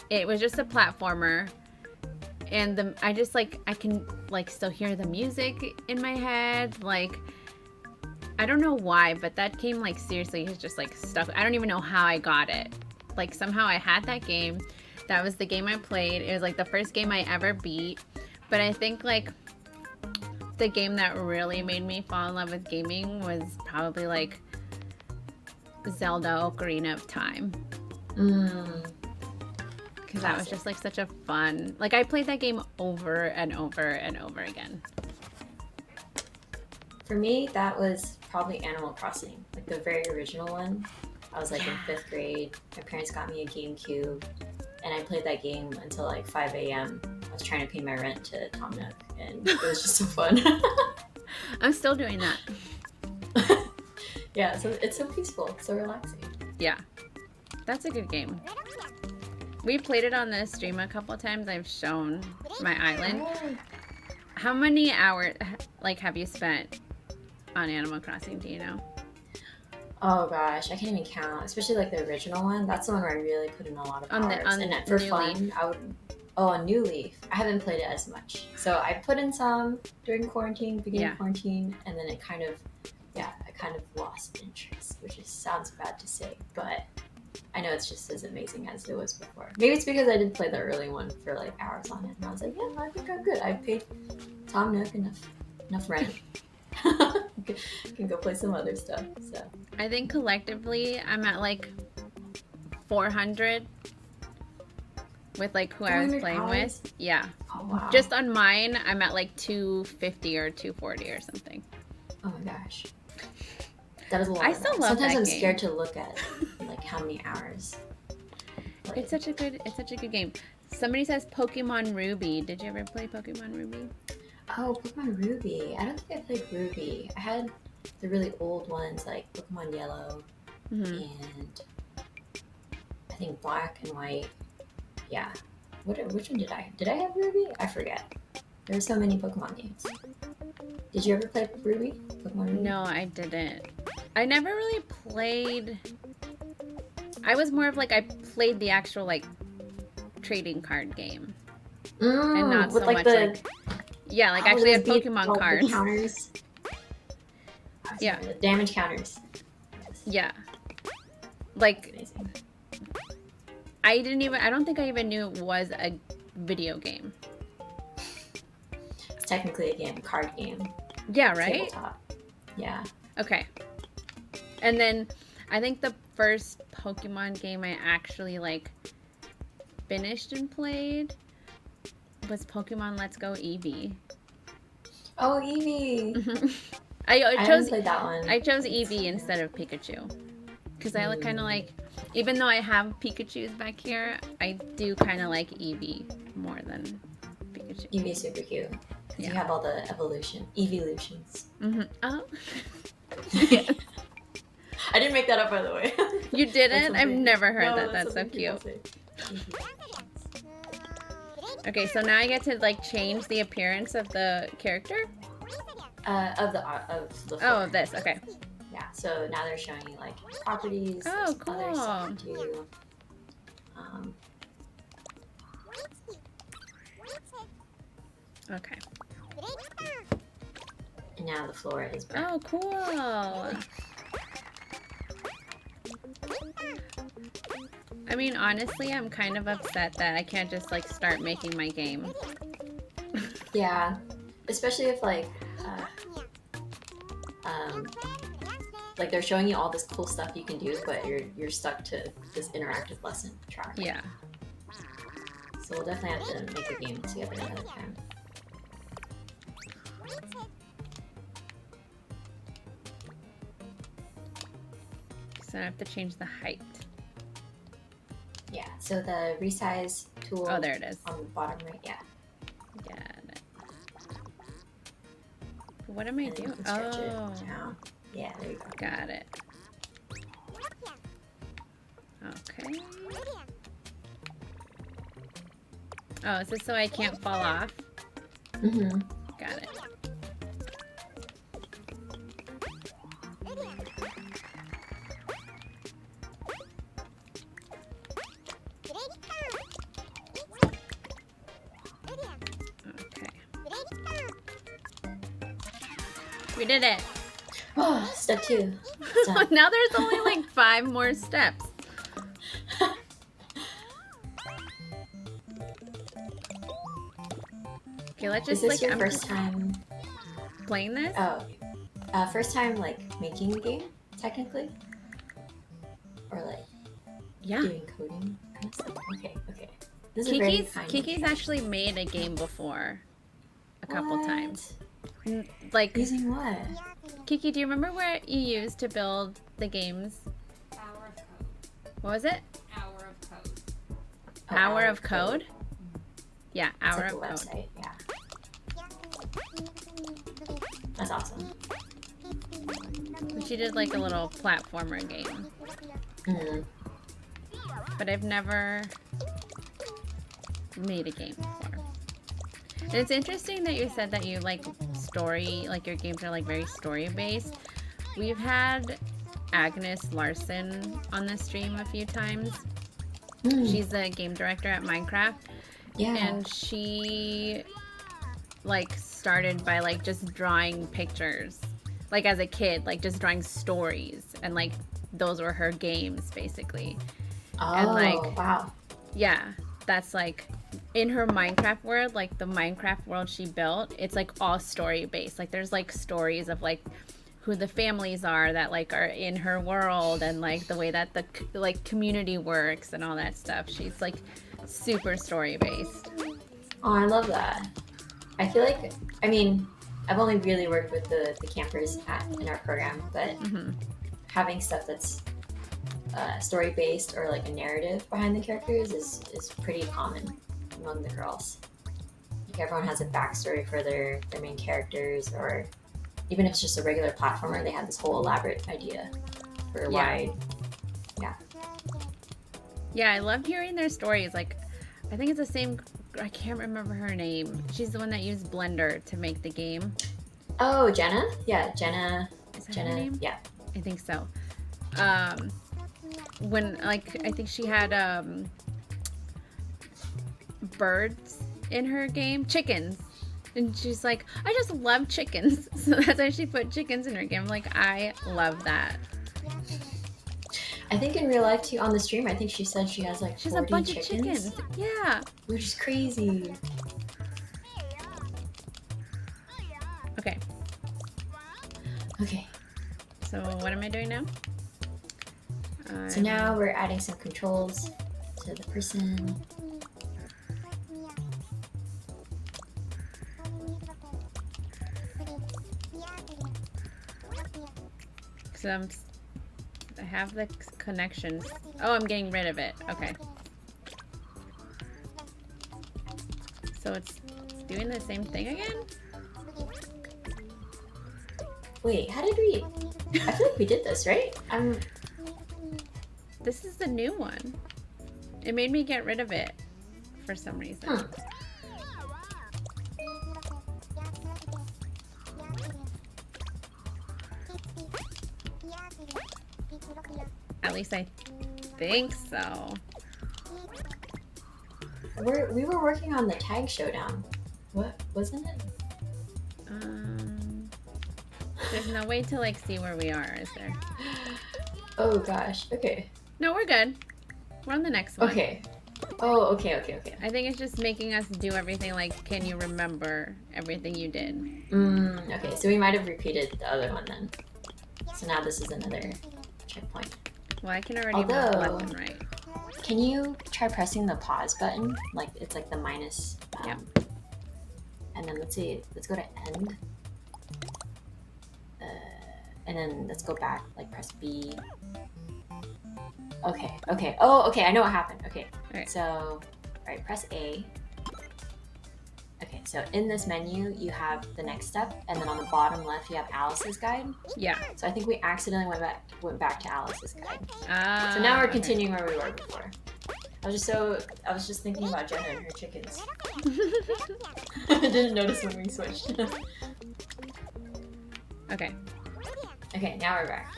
it was just a platformer. And I can still hear the music in my head. Like, I don't know why, but that game seriously is just stuck. I don't even know how I got it. Like, somehow I had that game. That was the game I played. It was the first game I ever beat. But I think the game that really made me fall in love with gaming was probably Zelda Ocarina of Time. Because that was just such a fun, I played that game over and over and over again. For me, that was probably Animal Crossing, the very original one. I was in 5th grade. My parents got me a GameCube, and I played that game until 5 a.m. I was trying to pay my rent to Tom Nook, and it was just so fun. I'm still doing that. Yeah, so it's so peaceful, so relaxing. Yeah, that's a good game. We played it on the stream a couple times. I've shown my island. How many hours have you spent on Animal Crossing? Do you know? Oh gosh, I can't even count. Especially the original one. That's the one where I really put in a lot of hours. And for fun, I would. Oh, a New Leaf. I haven't played it as much. So I put in some during quarantine, beginning of quarantine, and then it kind of lost interest, which sounds bad to say, but I know it's just as amazing as it was before. Maybe it's because I did play the early one for hours on it, and I was like, yeah, I think I'm good. I paid Tom Nook enough rent. Can go play some other stuff. So I think collectively I'm at 400 with who I was playing hours? with. Yeah. Oh wow. Just on mine, I'm at 250 or 240 or something. Oh my gosh. That is a lot. I still love Sometimes that I'm game. scared to look at how many hours. It's such a good game. Somebody says Pokemon Ruby. Did you ever play Pokemon Ruby? Oh, Pokemon Ruby. I don't think I played Ruby. I had the really old ones like Pokemon Yellow and I think Black and White. Yeah. Which one did I? Did I have Ruby? I forget. There are so many Pokemon games. Did you ever play Ruby? Pokemon Ruby? No, I didn't. I never really played. I was more of I played the actual trading card game, and not so much actually had Pokemon cards. The counters. Yeah. The damage counters. Yes. Yeah. Amazing. I don't think I even knew it was a video game. It's technically a game, card game. Yeah, right? Tabletop. Yeah. Okay. And then I think the first Pokemon game I actually finished and played was Pokemon Let's Go Eevee. Oh, Eevee! I haven't played that one. I chose Eevee instead of Pikachu. Because I kind of even though I have Pikachus back here, I do kind of like Eevee more than Pikachu. Eevee is super cute. Yeah. You have all the evolutions. Mm-hmm. Oh. I didn't make that up, by the way. You didn't? I've never heard that. That's so cute. Okay, so now I get to change the appearance of the character? Of the floor. Oh, of this. Okay. Yeah. So now they're showing you properties. Oh, Other stuff cool. too. Okay. And now the floor is brown. Oh, cool. I mean, honestly, I'm kind of upset that I can't just like start making my game. Yeah, especially if like they're showing you all this cool stuff you can do, but you're stuck to this interactive lesson track. Yeah. So we'll definitely have to make a game together another time. So I have to change the height. Yeah. So the Resize Tool. Oh, there it is. On the bottom right. Yeah. Got it. What am I And then doing? you can stretch it Oh. down. Yeah. There you go. Got it. Okay. Oh, is this so I can't fall off? Mm-hmm. Got it. Okay. We did it. Oh, step 2. It's done. Now there's only like 5 more steps. Okay, let's Is just this like your first time? playing this. Oh, first time like making a game, technically, or like Yeah. doing coding kind of stuff. Okay, okay. This is very kind of Kiki's you. actually made a game before a couple What? times. Like, Using what? Kiki, do you remember what you used to build the games? Hour of code. What was it? Hour of code. Oh, Hour of Code? Yeah, It's Hour like of a Code. website. Yeah. That's awesome. She did like a little platformer game. Mm. But I've never made a game before. And it's interesting that you said that you like story, like your games are like very story based. We've had Agnes Larson on the stream a few times. Mm. She's the game director at Minecraft. Yeah. And she like started by like just drawing pictures. Like as a kid, like just drawing stories, and like those were her games basically. Oh, and, like, wow. Yeah, that's like in her Minecraft world, like the Minecraft world she built, it's like all story based. Like there's like stories of like who the families are that like are in her world, and like the way that the like community works and all that stuff. She's like super story based. Oh, I love that. I feel like, I mean, I've only really worked with the campers in our program, but having stuff that's story based or like a narrative behind the characters is pretty common among the girls. Like everyone has a backstory for their main characters, or even if it's just a regular platformer, they have this whole elaborate idea for why. Yeah, I love hearing their stories. Like, I think it's the same. I can't remember her name. She's the one that used Blender to make the game. Oh, Jenna? Yeah, Jenna. Is that Jenna. her name? Yeah. I think so. When like I think she had birds in her game, chickens, and she's like, I just love chickens. So that's why she put chickens in her game. Like, I love that. I think in real life too, on the stream, I think she said she has like She's 40 a bunch chickens, of chickens. Yeah. which is crazy. Okay. Okay, So what am I doing now? so now we're adding some controls to the person. So I have the connections. Oh, I'm getting rid of it. Okay. So it's doing the same thing again? Wait, how did we? I feel like we did this, right? This is the new one. It made me get rid of it for some reason. Hmm. At least I think so. We were working on the tag showdown. What wasn't it? There's no way to like see where we are, is there? Oh gosh. Okay. No, we're good. We're on the next one. Okay. Oh, okay. I think it's just making us do everything like, can you remember everything you did? Okay, so we might have repeated the other one then. So now this is another checkpoint. Well, I can already move Although- left and right. Can you try pressing the pause button? Like it's like the minus. Yep. And then let's see. Let's go to end. And then let's go back. Like press B. Okay. Oh, okay. I know what happened. Okay. Alright. So, all right. Press A. Okay. So in this menu, you have the next step, and then on the bottom left, you have Alice's guide. Yeah. So I think we accidentally went back to Alice's guide. Ah, So now we're okay. continuing where we were before. I was just thinking about Jenna and her chickens. I didn't notice when we switched. Okay. Okay, now we're back.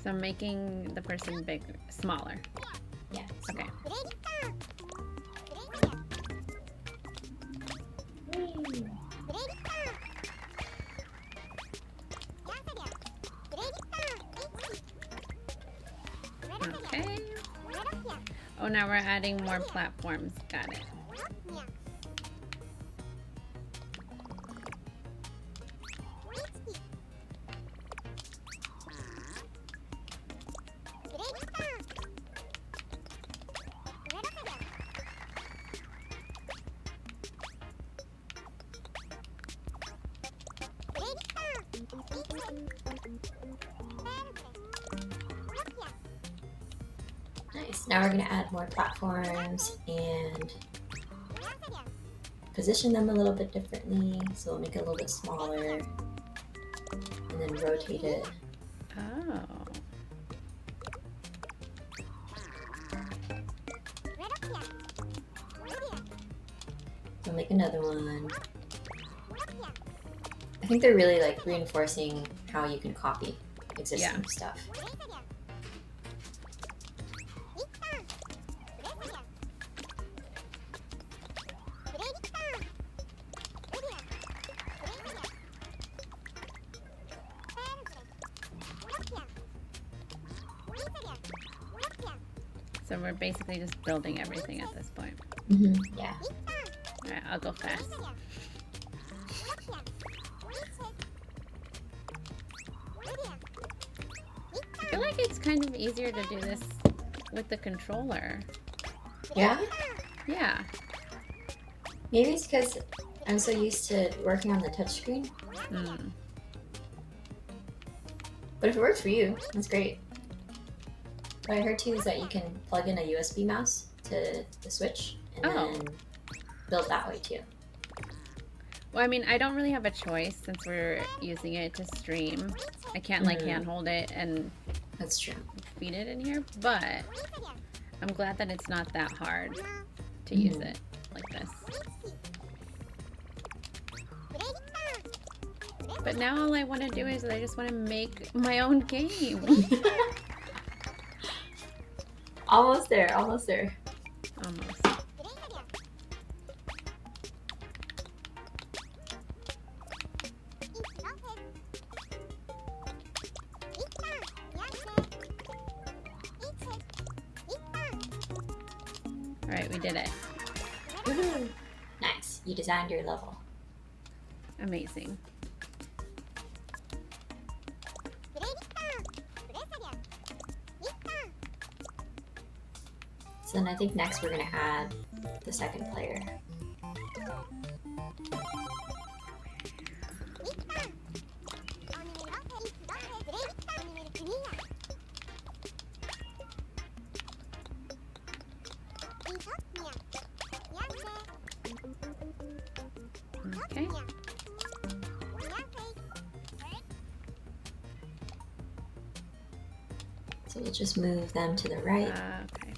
So I'm making the person smaller. Yeah. Okay. Okay. Oh, now we're adding more platforms. Got it. Nice. Now we're gonna add more platforms and position them a little bit differently. So we'll make it a little bit smaller and then rotate it. Oh. We'll make another one. I think they're really like reinforcing how you can copy existing stuff. So we're basically just building everything at this point. Yeah. Alright, I'll go fast. I feel like it's kind of easier to do this with the controller. Yeah? Yeah. Maybe it's because I'm so used to working on the touchscreen. Hmm. But if it works for you, that's great. What I heard too is that you can plug in a USB mouse to the Switch and then build that way too. Well, I mean, I don't really have a choice since we're using it to stream. I can't like handhold it and That's true. feed it in here, but I'm glad that it's not that hard to use it like this. But now all I want to do is I just want to make my own game. Almost there, almost there. Almost. Alright, we did it. Woohoo! Nice. You designed your level. Amazing. So then I think next we're gonna add the second player. Okay. So we'll just move them to the right. Okay.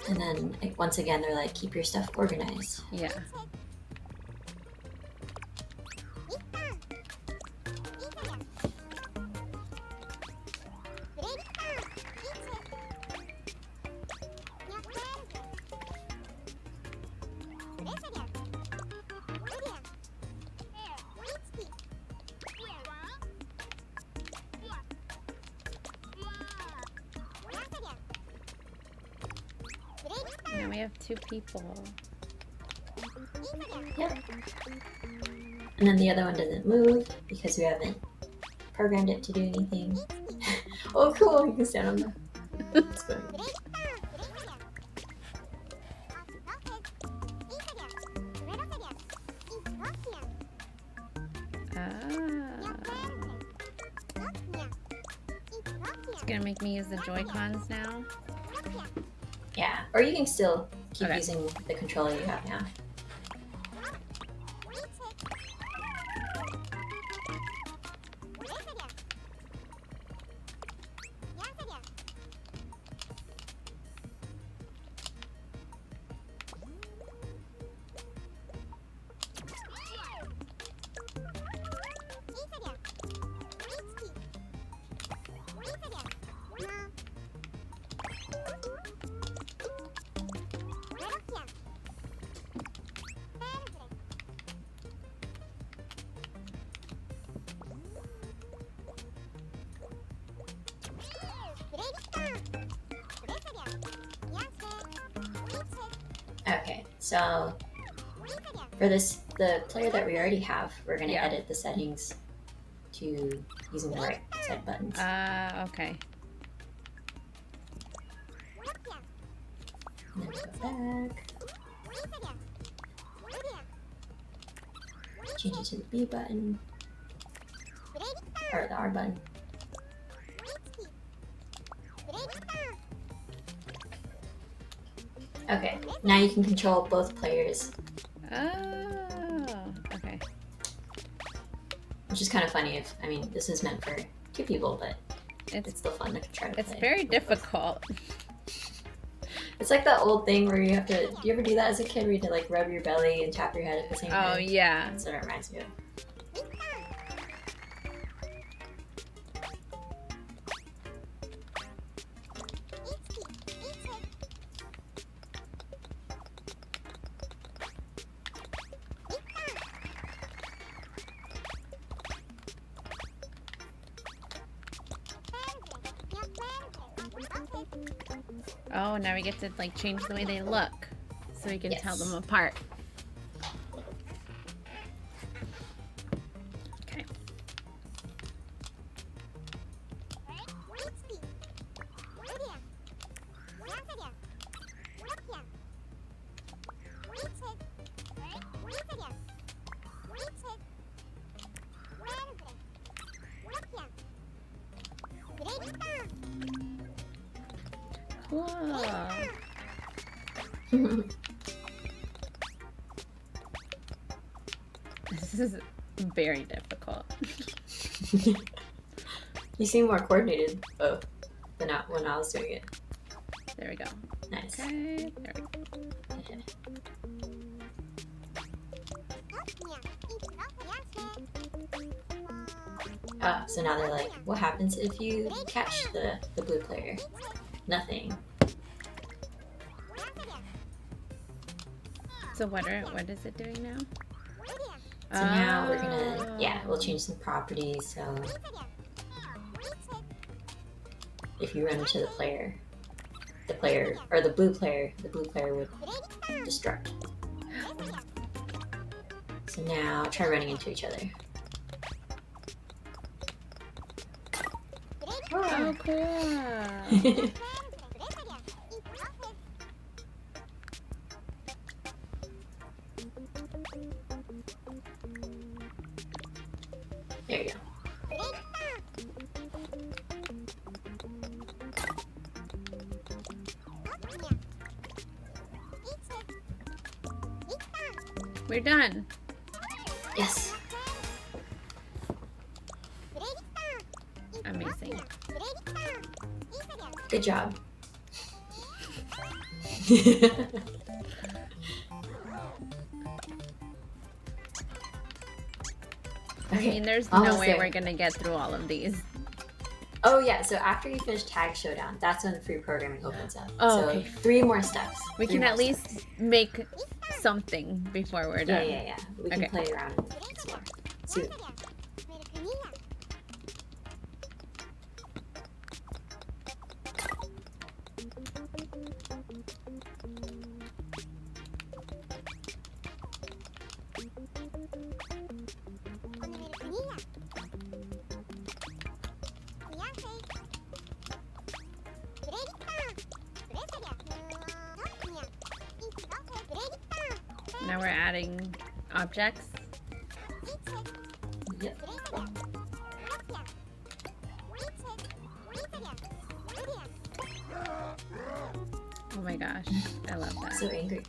And then like, once again, they're like, keep your stuff organized. Yeah. Now we have 2 people. Yep. And then the other one doesn't move because we haven't programmed it to do anything. Oh, cool! You can stand on the. That's funny. It's gonna make me use the Joy-Cons now. Yeah, or you can still keep Okay. using the controller you have now. Okay, so for this, the player that we already have, we're going to Yeah. edit the settings to using the right side buttons. Okay. And then go back. Change it to the B button. Or the R button. Okay, now you can control both players, Okay. which is kind of funny. I mean, this is meant for 2 people, but it's It's still fun to try to it's play. very difficult. It's like that old thing where you have to. Do you ever do that as a kid? Where you had to like rub your belly and tap your head at the same Oh time? yeah. That's what it reminds me of. Oh, now we get to like change the way they look, so we can tell Yes. them apart. Okay. Cool. This is very difficult. You seem more coordinated than when I was doing it. There we go. Nice. Okay. There we go. Okay. So now they're like, what happens if you catch the blue player? Nothing. So what is it doing now? So now we're gonna, we'll change some properties. So if you run into the blue player would destruct. So now try running into each other. Oh, cool. There you go. We're done. Yes. Amazing. Good job. I mean, there's no almost way there. we're gonna get through all of these. Oh yeah, so after you finish Tag Showdown, that's when free programming opens up. Oh, so okay. 3 more steps. We Three can more at least steps. make something before we're Yeah, done. yeah, yeah. We can Okay. play around and explore. Soon. Now we're adding objects. Yep. Oh my gosh, I love that. So angry.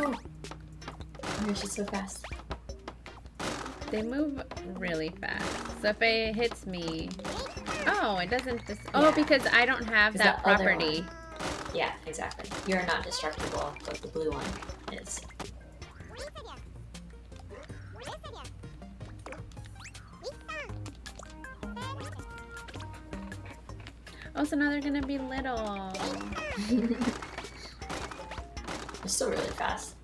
Oh. She's so fast. They move really fast. So if it hits me, oh, it doesn't just. Oh, Yeah. because I don't have 'Cause that the other property. Yeah, exactly. You're not destructible, but the blue one is. Oh, so now they're gonna be little. They're still really fast.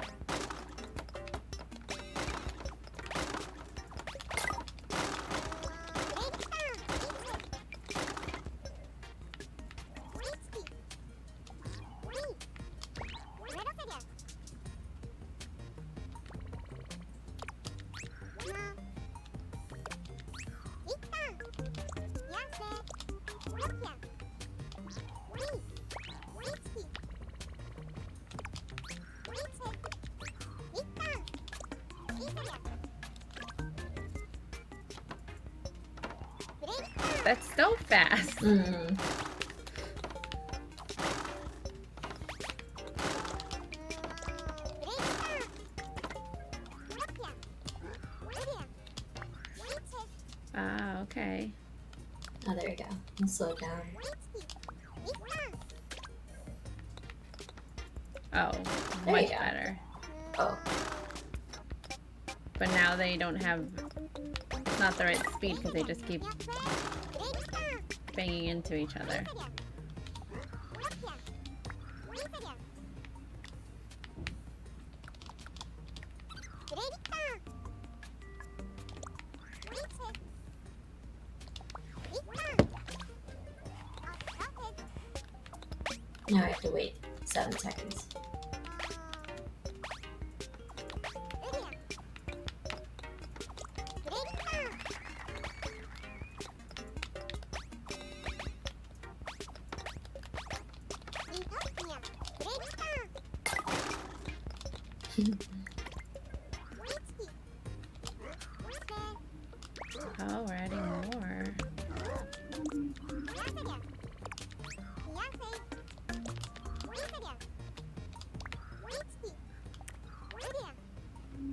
That's so fast. Mm. Ah, okay. Oh, there we go. And slow down. Oh, There much you go. better. Oh, But now they don't have. It's not the right speed because they just keep banging into each other. now I have to wait 7 seconds. Oh, we're adding more.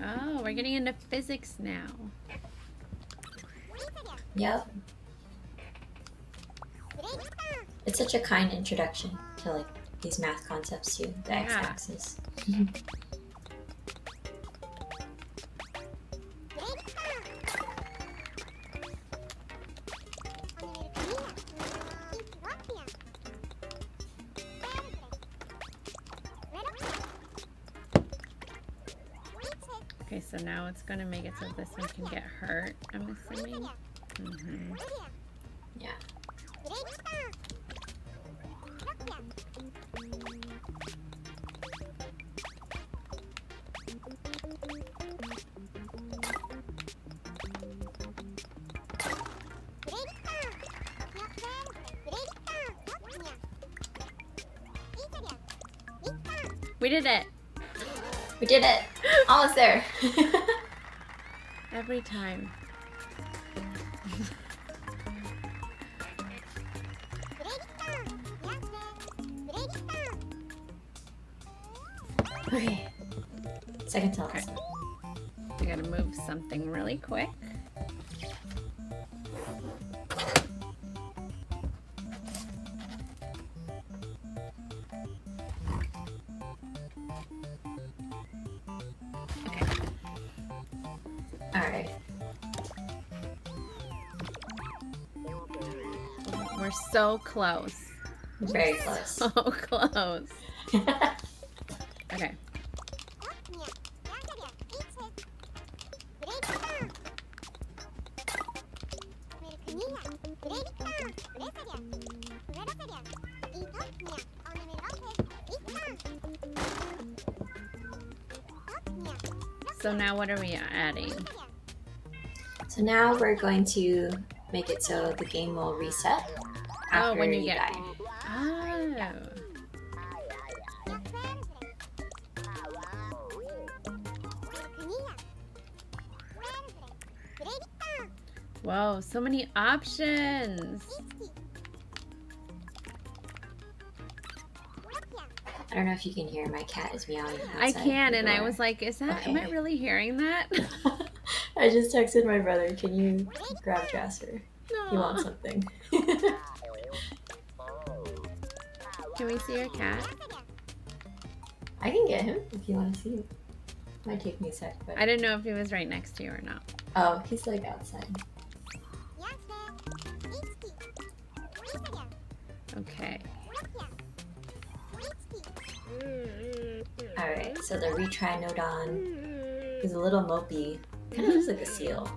Oh, we're getting into physics now. Yep. It's such a kind introduction to like these math concepts too, the Yeah. x-axis. Okay, so now it's gonna make it so this one can get hurt, I'm assuming. Mm-hmm. Yeah. We did it! We did it! Almost there! Every time. Okay. Second to Okay. last. I gotta move something really quick. Okay. Alright. We're so close. Very close. So close. Okay. So now what are we adding? So now we're going to make it so the game will reset after when you you get- die. Oh. Whoa, so many options. I don't know if you can hear, my cat is meowing outside I can, the and I door. was like, is that, am I Okay. really hearing that? I just texted my brother, can you grab Jasper? He wants Aw. something. Can we see your cat? I can get him if you want to see him. Might take me a sec, but... I didn't know if he was right next to you or not. Oh, he's like outside. Okay. Alright, so the retry node on is a little mopey. Kind of looks like a seal.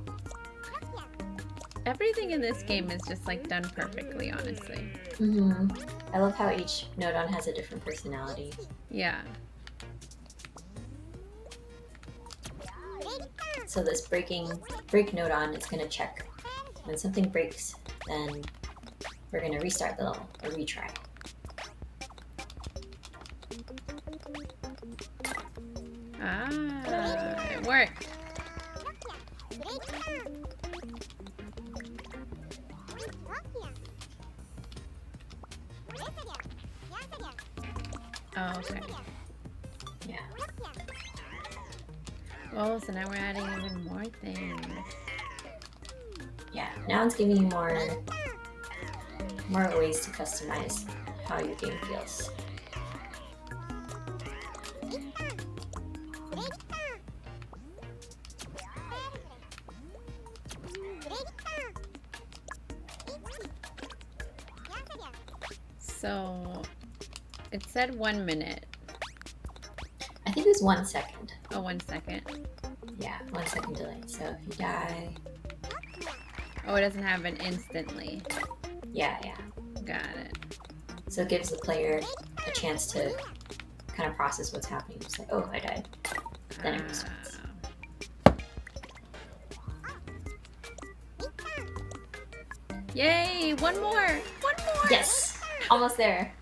Everything in this game is just like done perfectly, honestly. Mm-hmm. I love how each node on has a different personality. Yeah. So this break node on is going to check. When something breaks, then we're going to restart the level, or retry. Ah, it worked. Oh, okay. Yeah. Oh, so now we're adding even more things. Yeah, now it's giving you more ways to customize how your game feels. So, it said 1 minute. I think it was 1 second. Oh, 1 second. Yeah, 1 second delay. So if you die, Oh, it doesn't have an instantly. yeah. Got it. So it gives the player a chance to kind of process what's happening. Just like, oh, I died. Then it restarts. Yay! One more! One more! Yes! Almost there.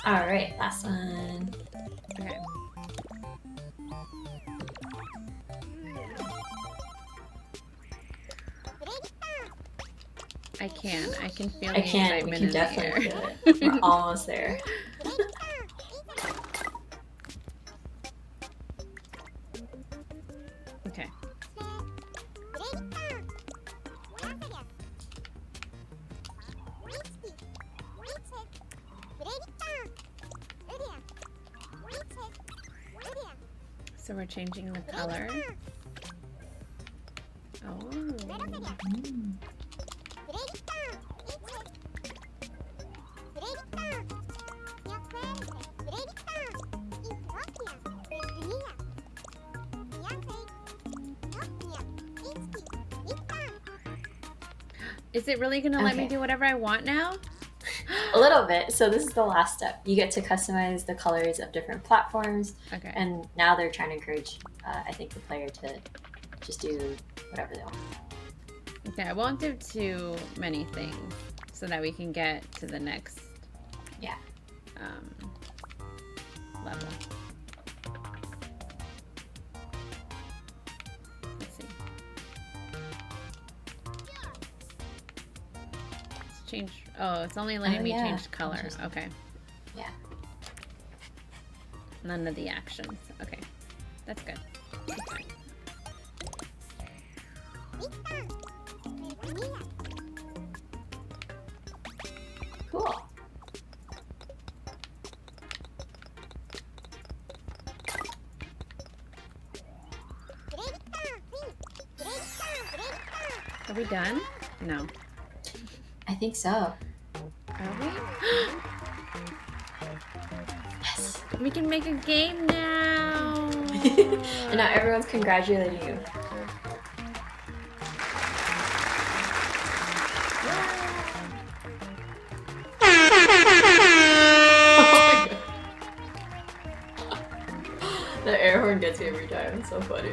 Alright, last one. Okay. I can feel the I can. We excitement can in the definitely air. do it. We're almost there. Okay. So we're changing the color. Oh. Mm. Is it really gonna let me Okay. do whatever I want now? A little bit. So this is the last step. You get to customize the colors of different platforms, Okay. and now they're trying to encourage, I think, the player to just do whatever they want. Okay, I won't do too many things so that we can get to the next Yeah. Level. Let's see. Let's change. Oh, it's only letting Oh, me yeah. change color. Interesting. Okay. Yeah. None of the actions. Okay. That's good. That's fine. we done? No. I think so. Are we? Yes. We can make a game now. And now everyone's congratulating you. The air horn gets me every time. It's so funny.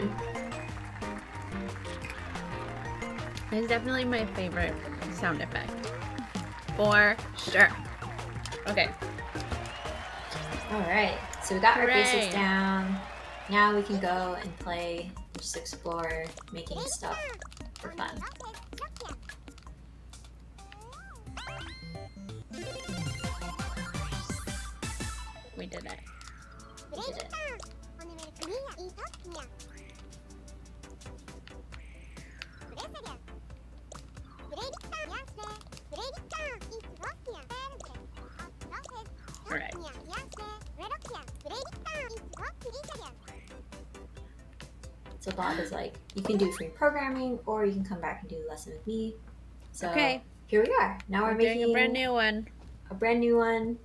It's definitely my favorite sound effect. For sure. Okay. Alright, so we got our Hooray. basics down. Now we can go and play, just explore making stuff for fun. We did it. We did it. All right. So Bob is like, you can do free programming or you can come back and do the lesson with me. So Okay. here we are. Now we're making doing a brand new one. a brand new one.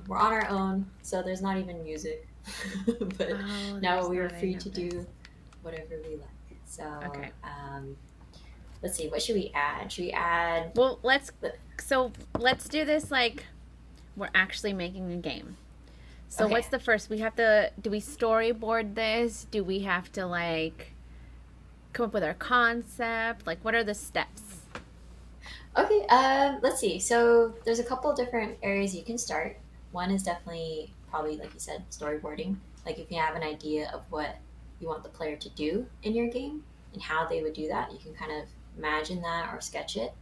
We're on our own, so there's not even music. But Oh, now there's we are not free any to of this. do whatever we like. So Okay. let's see, what should we add? Should we add Well, let's do this like we're actually making a game. So Okay. what's the first? We have to do we storyboard this? Do we have to like come up with our concept? Like what are the steps? Okay, let's see. So there's a couple different areas you can start. One is definitely probably, like you said, storyboarding. Like if you have an idea of what you want the player to do in your game and how they would do that, you can kind of imagine that or sketch it.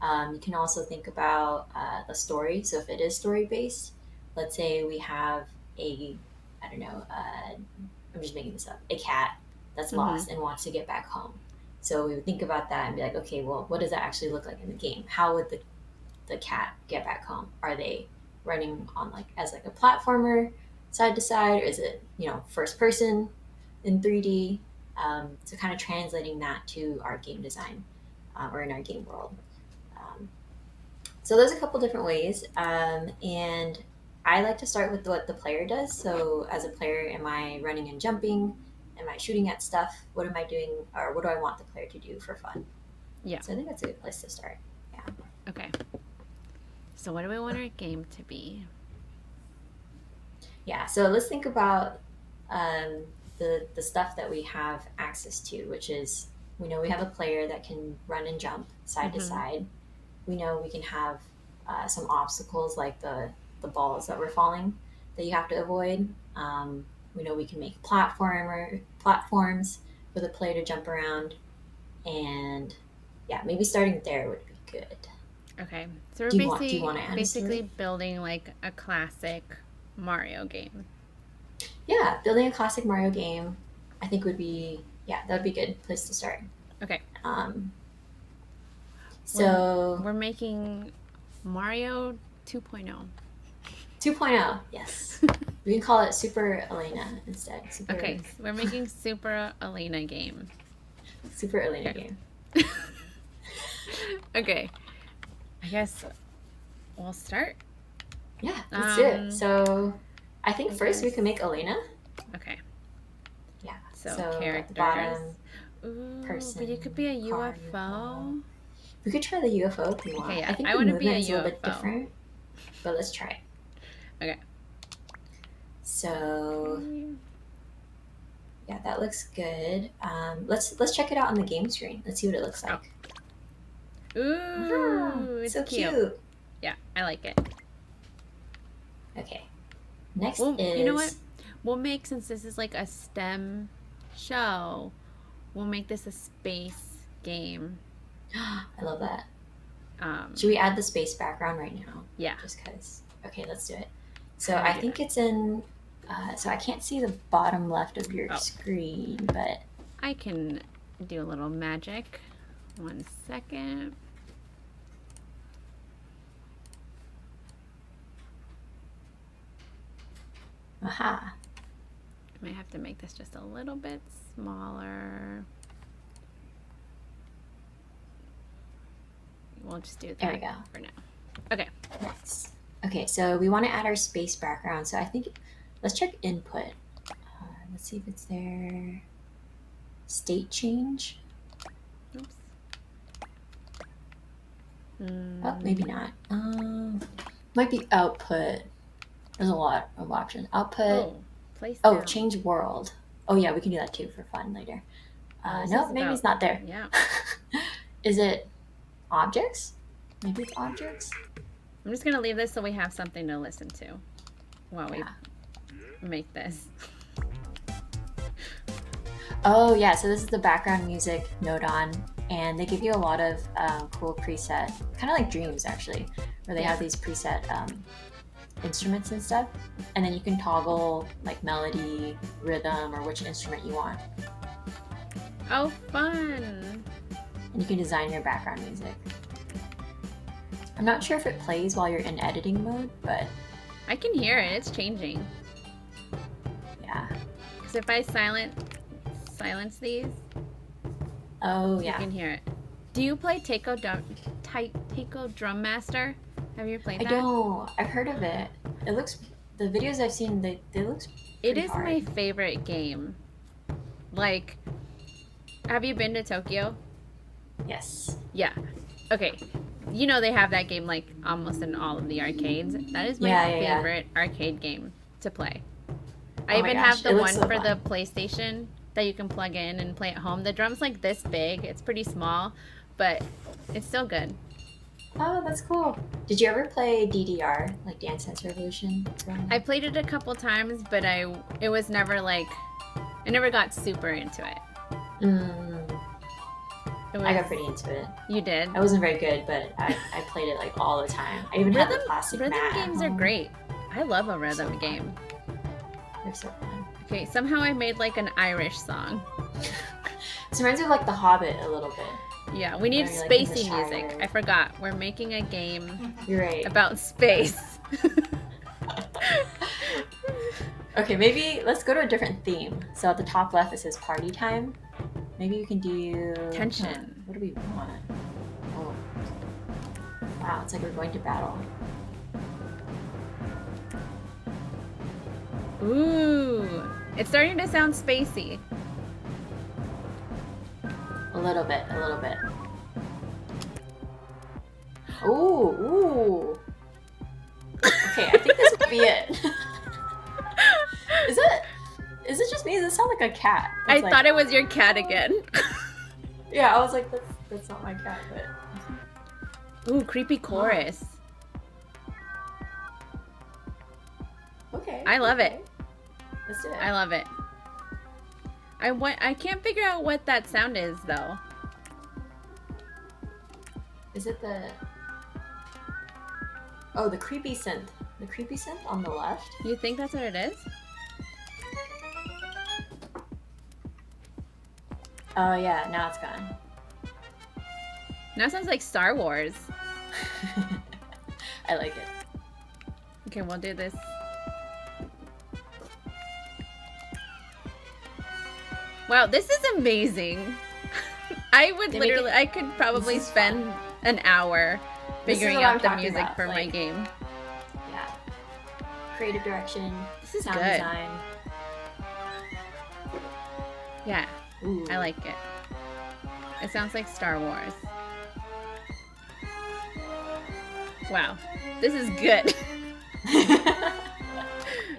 You can also think about the story. So if it is story based, let's say we have I don't know, I'm just making this up, a cat that's lost and wants to get back home. So we would think about that and be like, okay, well, what does that actually look like in the game? How would the cat get back home? Are they running on as a platformer side to side, or is it first person in 3D? So kind of translating that to our game design or in our game world. So there's a couple different ways, and I like to start with what the player does. So as a player, am I running and jumping? Am I shooting at stuff? What am I doing, or what do I want the player to do for fun? Yeah. So I think that's a good place to start. Yeah. Okay. So what do we want our game to be? Yeah. So let's think about the stuff that we have access to, which is we know we have a player that can run and jump side to side. We know we can have some obstacles like the balls that we're falling that you have to avoid. We know we can make platforms for the player to jump around, and yeah, maybe starting there would be good. Okay. So we're Do you want to add basically a story? building like a classic Mario game. Yeah, building a classic Mario game, I think that would be a good place to start. Okay. So we're making Mario 2.0. 2.0, yes. We can call it Super Elena instead. Okay, so we're making Super Elena game. Super Elena game. Okay. I guess we'll start. Yeah, let's do it. So I think first we can make Elena. Okay. Yeah. So at the characters. bottom, Ooh, person, but you could be a car, UFO. We could try the UFO if you want. Okay, yeah, I think I the wanna be movement a is a little bit UFO. different, but let's try it. Okay. So yeah, that looks good. Let's check it out on the game screen. Let's see what it looks like. Ooh, it's so cute. Yeah, I like it. Okay. Next Well, is you know what? We'll make, since this is like a STEM show, we'll make this a space game. I love that. Um, Should we add the space background right now? Yeah. Just because. Okay, let's do it. So How do we I do think that? it's in. So I can't see the bottom left of your Oh. screen, but I can do a little magic. 1 second. aha. I might have to make this just a little bit smaller. we'll just do that There we go. for now. Okay. Nice. Okay, so we want to add our space background. So I think let's check input. Let's see if it's there. State change. Oops. Oh, maybe not. Might be output. There's a lot of options. Output. Place Oh, down. change world. Oh yeah, we can do that too for fun later. This No, is maybe about- it's not there. Yeah. Is it objects? Maybe it's objects. I'm just gonna leave this so we have something to listen to while we Yeah. make this. Oh yeah, so this is the background music Note on, and they give you a lot of cool preset, kind of like Dreams actually, where they have these preset instruments and stuff, and then you can toggle like melody, rhythm, or which instrument you want, Oh, fun! and you can design your background music. I'm not sure if it plays while you're in editing mode, but I can hear it. It's changing. yeah. Because if I silence these, Oh you yeah. can hear it. Do you play Taiko Drum Master? Have you played I that? don't. I've heard of it. It looks. The videos I've seen, they look. It pretty is hard. my favorite game. Like, have you been to Tokyo? Yes. Yeah. Okay. You know they have that game like almost in all of the arcades. That is my Yeah. favorite arcade game to play. I Oh my even gosh, have the it one looks so for fun. the PlayStation that you can plug in and play at home. The drum's like this big. It's pretty small, but it's still good. Oh, that's cool. Did you ever play DDR, like Dance Dance Revolution? I played it a couple times, but it was never like I never got super into it. It was, I got pretty into it. You did? I wasn't very good, but I played it like all the time. I even had the plastic Rhythm mat at games are home. great. I love a rhythm So game. They're so fun. Okay, somehow I made like an Irish song. This reminds me of like The Hobbit a little bit. Yeah, we need Where you're, like, in the spacey music. Shire. I forgot. We're making a game You're right. about space. Okay, maybe let's go to a different theme. So at the top left it says party time. Maybe you can do Tension. What do we want? Oh. Wow, it's like we're going to battle. Ooh, it's starting to sound spacey. A little bit, a little bit. Ooh, ooh. Okay, I think this would be it. Is it just me? Does it sound like a cat? I It's like- thought it was your cat again. Yeah, I was like, that's not my cat, but Ooh, creepy chorus. okay. I love it. okay. Let's do it. I love it. I can't figure out what that sound is though. Is it the the creepy synth? The creepy synth on the left? You think that's what it is? Oh yeah, now it's gone. Now it sounds like Star Wars. I like it. Okay, we'll do this. Wow, this is amazing. I would They make literally, it- I could probably this is spend an hour This is figuring what out I'm the talking music about, for my like- game. Yeah. Creative direction, This is sound good. design. Yeah, Ooh. I like it. It sounds like Star Wars. Wow, this is good.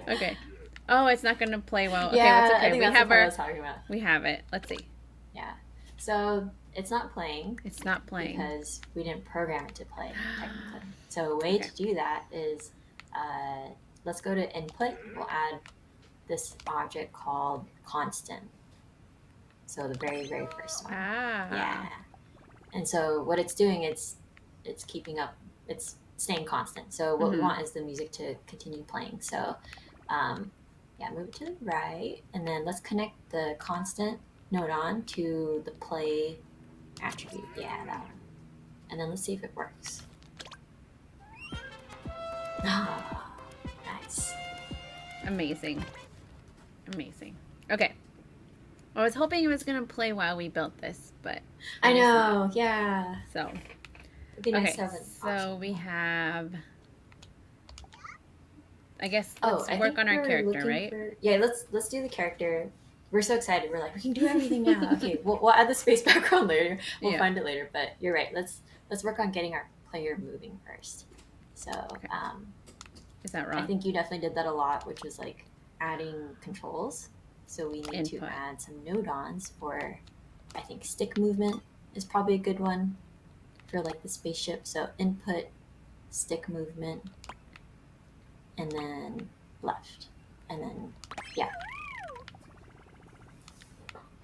Okay. Oh, it's not gonna play well. Okay, yeah, that's I okay. think We that's have what I our, was talking about. we have it. Let's see. Yeah. So it's not playing It's not playing. because we didn't program it to play technically. So a way to do that is let's go to input. We'll add this object called constant. So the very, very first one. Ah. Yeah. And so what it's doing, it's keeping up, it's staying constant. So what we Mhm. want is the music to continue playing. So move it to the right, and then let's connect the constant note on to the play attribute. Yeah, that one. And then let's see if it works. Ah, nice. Amazing. Amazing. Okay. I was hoping it was gonna play while we built this, but I know, yeah. so It'd be nice Okay, to have an so option. we have. I guess Oh, let's I work think on our we're character, looking right? for. Yeah, let's do the character. We're so excited. We're like, we can do everything now. Okay, we'll add the space background later. We'll Yeah. find it later. But you're right. Let's work on getting our player moving first. So Okay. Is that I wrong? think you definitely did that a lot, which was like adding controls. So we need to Input. add some node-ons for, I think stick movement is probably a good one for like the spaceship. So input, stick movement, and then left, and then yeah,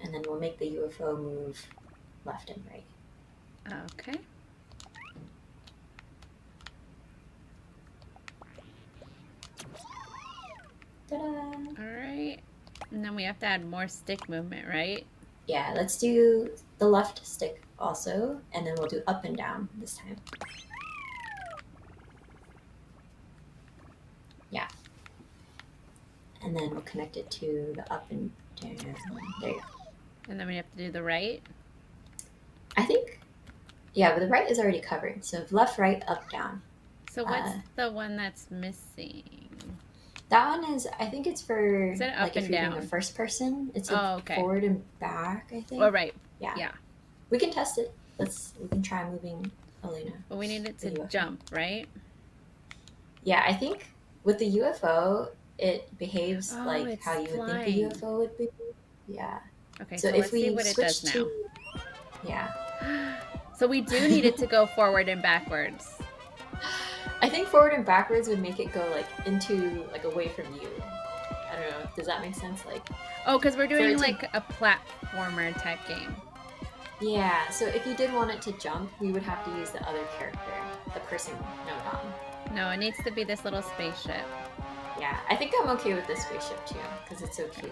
and then we'll make the UFO move left and right. Okay. Ta-da! All right. And then we have to add more stick movement, right? Yeah, let's do the left stick also, and then we'll do up and down this time. Yeah. And then we'll connect it to the up and down. There you go. And then we have to do the right. I think, yeah, but the right is already covered. So left, right, up, down. So what's the one that's missing? That one is, I think it's for Is it up like if and you're down? doing a first person. It's Oh, okay. forward and back, I think. Oh, right. Yeah. Yeah. We can test it. We can try moving Elena. But we need it The to UFO. jump, right? Yeah, I think with the UFO, it behaves Oh, like it's how you would think flying. a UFO would be. Yeah. Okay, So so if let's see we what it switch does now. to, yeah, So we do need it to go forward and backwards. I think forward and backwards would make it go like into like away from you. I don't know. Does that make sense? Like, Oh, because we're doing to- like a platformer type game. yeah. So if you did want it to jump, we would have to use the other character, the person node on. No, it needs to be this little spaceship. Yeah, I think I'm okay with this spaceship too because it's so cute.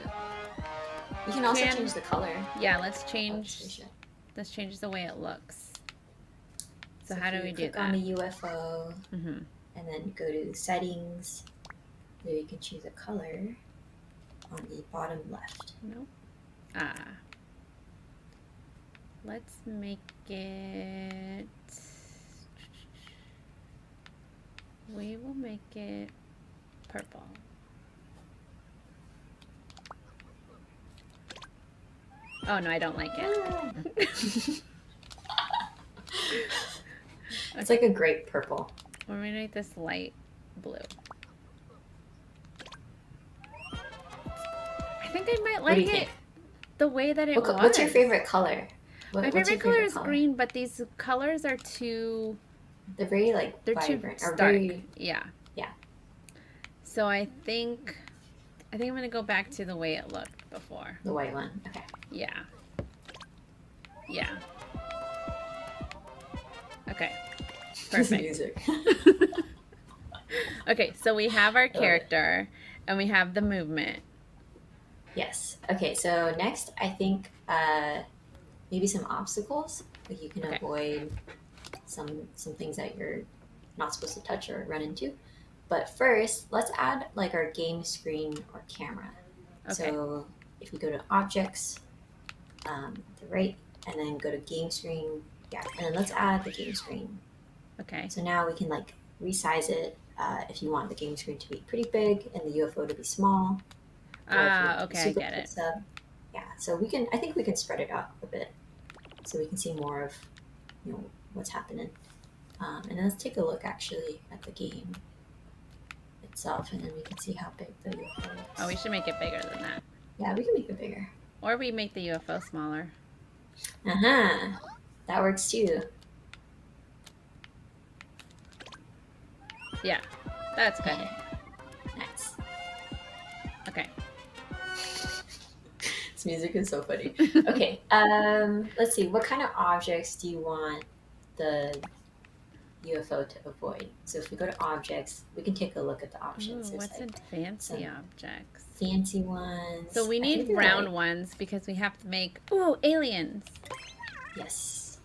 You can also change the color. Yeah, let's of the change. spaceship. Let's change the way it looks. So if how do you we do click on that? the UFO Mm-hmm. and then go to settings. There you can choose a color on the bottom left. Nope. Let's make it. We will make it purple. Oh no, I don't like it. It's like a grape purple. We're gonna make this light blue. I think I might What do like you it think? the way that it was. What's your favorite color? My What's favorite your color is color? green, but these colors are too. They're very like They're vibrant too or stark. very Yeah. Yeah. So I think I'm gonna go back to the way it looked before. the white one. Okay. Yeah. Yeah. Okay. Perfect. Music. Okay, so we have our it. character and we have the movement. Yes. Okay. So next, I think maybe some obstacles. Like you can Okay. avoid some things that you're not supposed to touch or run into. But first, let's add like our game screen or camera. Okay. So if you go to objects, the right, and then go to game screen, yeah, and then let's add the game screen. Okay. So now we can like resize it if you want the game screen to be pretty big and the UFO to be small. Or if you want Okay, I super get it. close up. Yeah, so I think we can spread it out a bit so we can see more of what's happening. And then let's take a look actually at the game itself, and then we can see how big the UFO is. Oh, we should make it bigger than that. Yeah, we can make it bigger. Or we make the UFO smaller. That works too. Yeah, that's good. Nice. Okay. This music is so funny. Okay, let's see. What kind of objects do you want the UFO to avoid? So if we go to objects, we can take a look at the options. Ooh, There's what's like in fancy some objects? fancy ones. So we I think need they're round like- ones because we have to make aliens. Yes.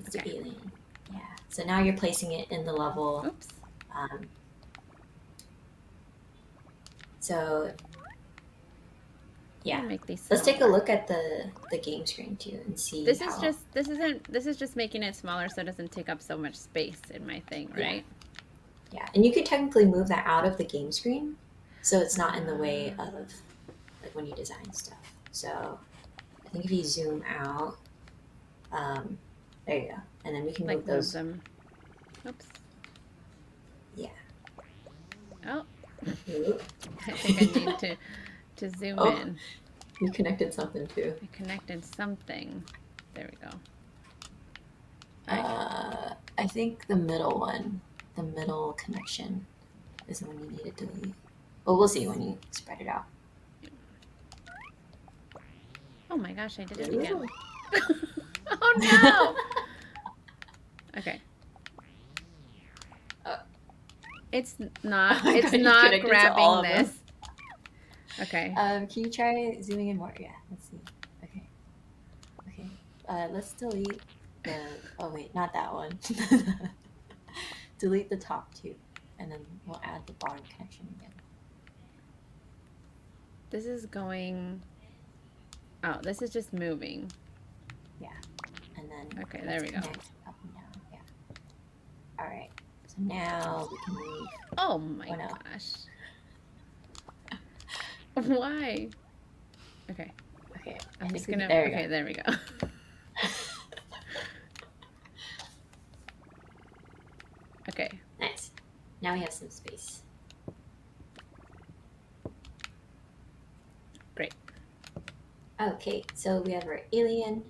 Let's Okay. do alien. Yeah. So now you're placing it in the level. Oops. So Yeah. Make these Let's take a smaller. look at the game screen too and see This how. is just making it smaller so it doesn't take up so much space in my thing, right? Yeah, and you could technically move that out of the game screen, so it's not in the way of like when you design stuff. So I think if you zoom out, there you go, and then we can Like move those. them. Oops. Yeah. Oh, Ooh. I think I need to zoom Oh. in. You connected something too. I connected something. There we go. I think the middle one, the middle connection, is the one you need to delete. Well, we'll see when you spread it out. Oh my gosh, I did it Ooh. again. Oh no! Okay. It's not. Oh my It's God, you not connected to all grabbing of them. this. Okay. Can you try zooming in more? Yeah, let's see. Okay. Okay. Let's delete the. Oh wait, not that one. Delete the top two, and then we'll add the bottom connection again. This is going. Oh, this is just moving. Yeah, and then. Okay, there we go. Connect up and down. Yeah. All right. So now we can move. Oh my Oh, no. gosh. Why? Okay. Okay. I'm just gonna. There we Okay, go. there we go. Okay. Nice. Now we have some space. Great. Okay, so we have our alien.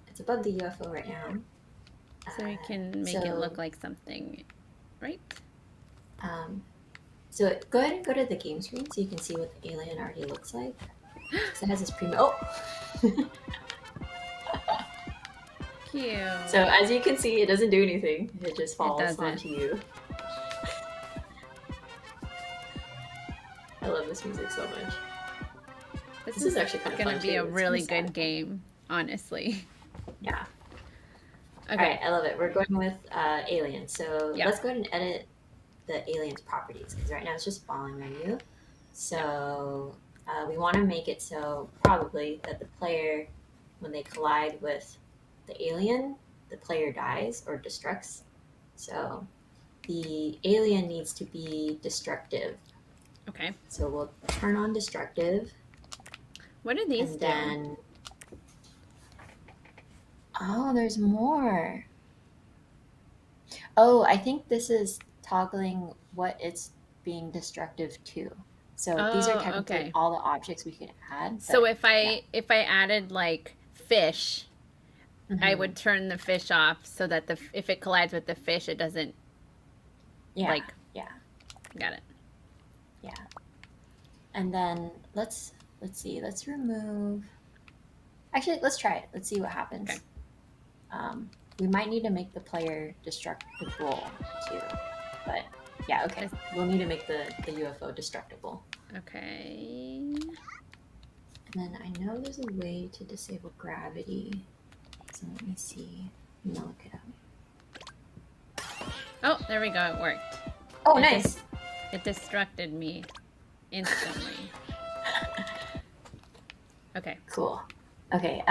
It's above the UFO right now. So we can make it look like something, right? So go ahead and go to the game screen so you can see what the alien already looks like. Because it has this Oh! Cute. So as you can see, it doesn't do anything. It just falls doesn't. onto you. I love this music so much. This is actually kind of gonna fun be too. a It's really kinda good sad. game, honestly. Yeah. Okay. Alright, I love it. We're going with alien. So Yeah. let's go ahead and edit the alien's properties because right now it's just falling on you. So we want to make it so probably that the player, when they collide with the alien, the player dies or destructs. So the alien needs to be destructive. Okay. So we'll turn on destructive. What do these And do? then... Oh, there's more. Oh, I think this is toggling what it's being destructive to. So these are technically all the objects we could add. So if I added like fish, I Mhm. would turn the fish off so that if it collides with the fish, it doesn't. Yeah. Got it. Yeah. And then let's see. Let's remove. Actually, let's try it. Let's see what happens. Okay. We might need to make the player destructible too, but yeah, okay. We'll need to make the UFO destructible. Okay. And then I know there's a way to disable gravity. So let me see. I'm gonna look it up. Oh, there we go. It worked. Oh, nice. It destructed me instantly. Okay. Cool. Okay,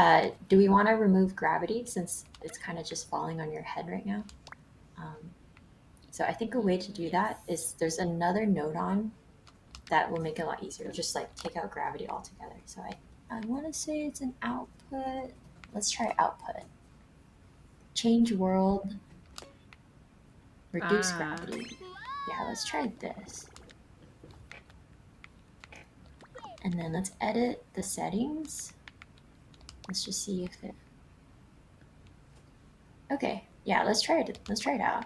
do we want to remove gravity since it's kind of just falling on your head right now? So I think a way to do that is there's another node on that will make it a lot easier. Just like take out gravity altogether. So I want to say it's an output. Let's try output. Change world. Reduce gravity. Yeah, let's try this. And then let's edit the settings. Let's just see if it... Okay, yeah, let's try it. Let's try it out.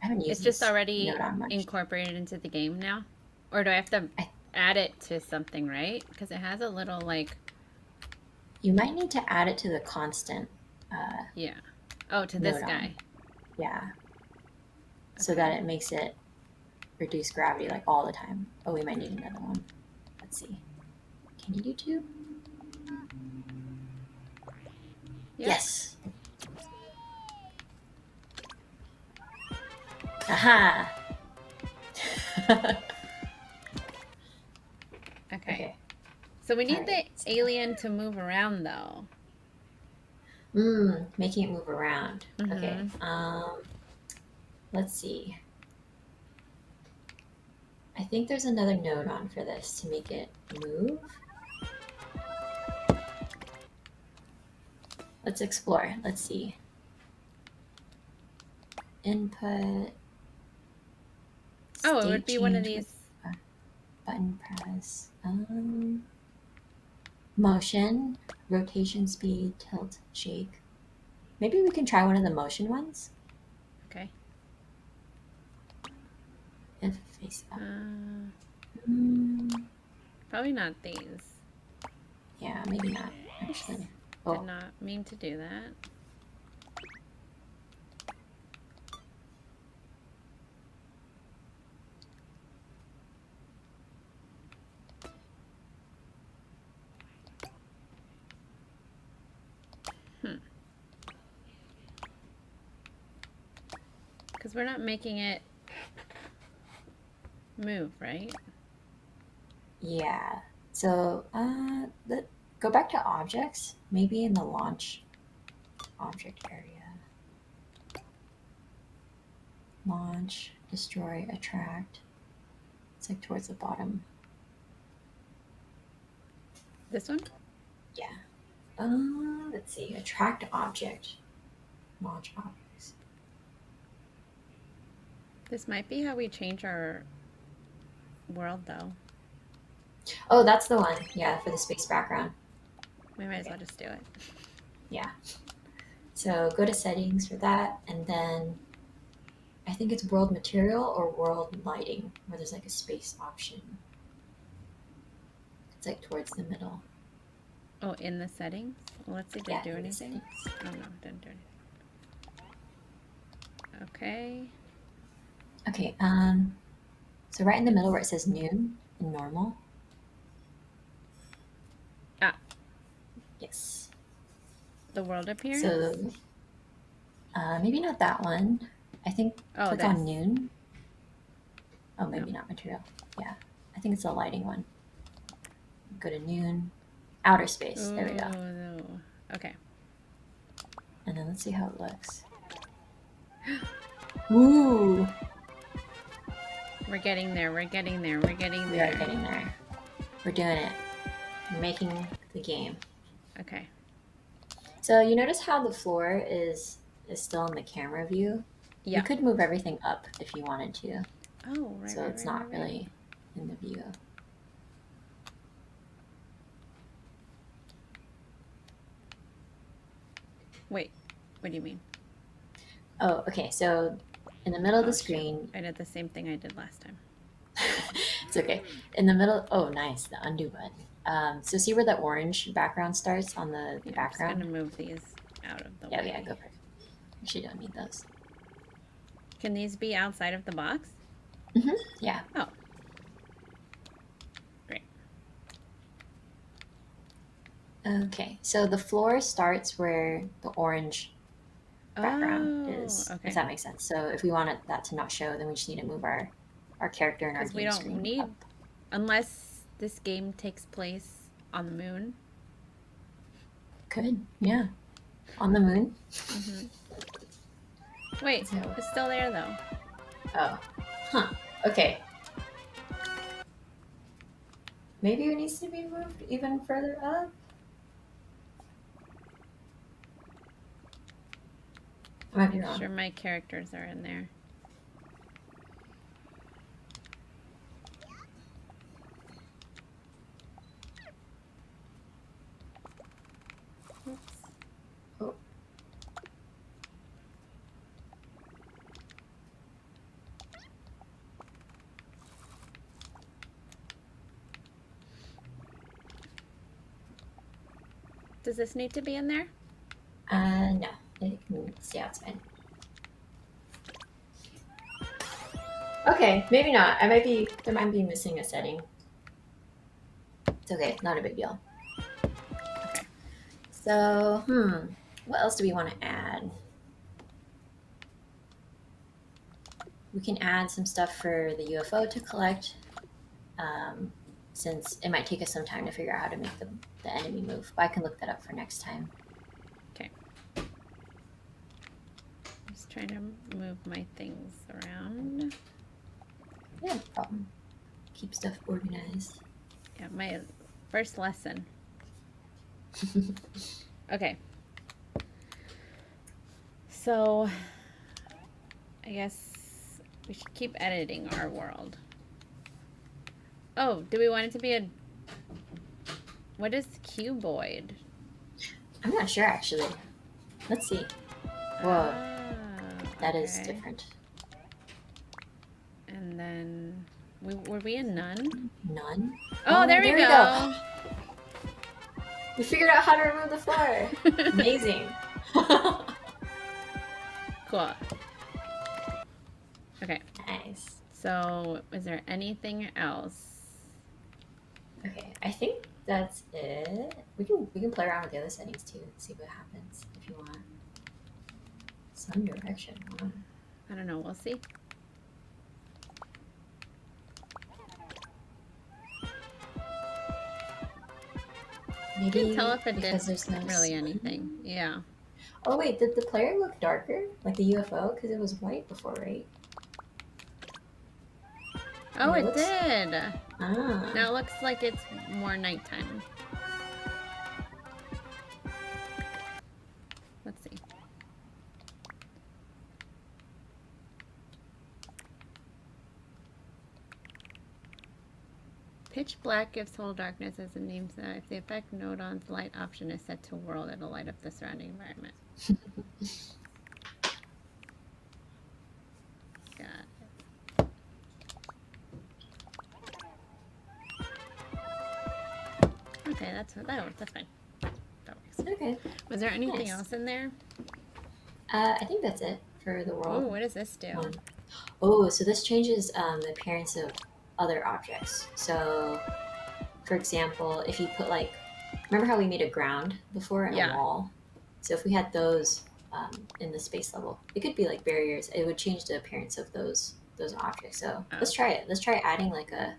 I haven't used It's just already much. incorporated into the game now? Or do I have to add it to something, right? Because it has a little like... You might need to add it to the constant. Yeah. Oh, to this guy. On. Yeah. Okay. So that it makes it reduce gravity like all the time. Oh, we might need another one. Let's see. Can you do two? Yep. Yes. Aha. Okay. So we need All the right. alien to move around, though. Making it move around. Okay. Mm-hmm. Let's see. I think there's another node on for this to make it move. Let's explore. Let's see. Input. Oh, it State would be one of change with these. button press. Motion, rotation speed, tilt, shake. Maybe we can try one of the motion ones. Okay. If face up. Uh, Mm, probably not these. yeah, maybe not, actually. Did Oh, not mean to do that. Because we're not making it move, right? yeah. So, go back to objects. Maybe in the launch object area. Launch, destroy, attract. It's like towards the bottom. This one? Yeah. Let's see. Attract object. Launch objects. This might be how we change our world, though. Oh, that's the one. Yeah, for the space background. We might as well just do it. Yeah. So go to settings for that, and then I think it's world material or world lighting, where there's like a space option. It's like towards the middle. Oh, in the settings? Well, let's see, did it do in the anything? settings. Oh, no, it didn't do anything. Okay. Okay, so right in the middle where it says noon and normal. Ah, Yes. the world appearance? So maybe not that one. I think click on noon. Oh, maybe not material. Yeah, I think it's the lighting one. Go to noon, outer space. There we go. No. Okay. And then let's see how it looks. Ooh, We're getting there. We're getting there. We're getting we there. are getting there. We're doing it. We're making the game. Okay. So you notice how the floor is still in the camera view? Yeah. You could move everything up if you wanted to. Oh, right. So it's not really in the view. Wait, what do you mean? Oh, okay. So in the middle of the screen, I did the same thing I did last time. it's okay. In the middle, oh, nice, the undo button. So see where the orange background starts on the background? I'm just going to move these out of the way. Yeah, go for it. Actually, don't need those. Can these be outside of the box? Mm-hmm. Yeah. Oh. Great. Okay, so the floor starts where the orange background is, okay. if that makes sense. So if we wanted that to not show, then we just need to move our character and our game we don't screen need, up. unless this game takes place on the moon. Could, yeah. On the moon. Mm-hmm. Wait, it's still there though. Oh, huh. Okay. Maybe it needs to be moved even further up. I might be wrong. Sure, my characters are in there. Oops. Oh. Does this need to be in there? No. It can stay outside. Okay, maybe not. There might be missing a setting. It's okay, not a big deal. Okay. So, what else do we want to add? We can add some stuff for the UFO to collect. since it might take us some time to figure out how to make the enemy move. But I can look that up for next time. Okay. Just trying to move my things around. Yeah, no problem. Keep stuff organized. Yeah, my first lesson. Okay. So, I guess we should keep editing our world. Oh, do we want it to be a... What is cuboid? I'm not sure, actually. Let's see. Whoa, that is okay. different. And then, were we a nun? None? Oh, there we go. We figured out how to remove the floor. Amazing. Cool. Okay. Nice. So, is there anything else? Okay, I think that's it. We can play around with the other settings too and see what happens if you want. Sun direction. Wow. I don't know. We'll see. I Maybe can tell if it because did there's no really sun. anything. Yeah. Oh wait, did the player look darker? Like the UFO? Because it was white before, right? Oh, It it looks- did. Ah. Now it looks like it's more nighttime. Let's see. Pitch black gives total darkness as the name says. If the effect node on the light option is set to world, it'll light up the surrounding environment. Got it. Okay, that's fine. That works. Okay. Was there anything Nice. else in there? I think that's it for the Oh, world. what does this do? one. Oh, so this changes the appearance of other objects. So, for example, if you put like, remember how we made a ground before and Yeah. a wall? So if we had those in the space level, it could be like barriers. It would change the appearance of those objects. So Oh. let's try it. Let's try adding like a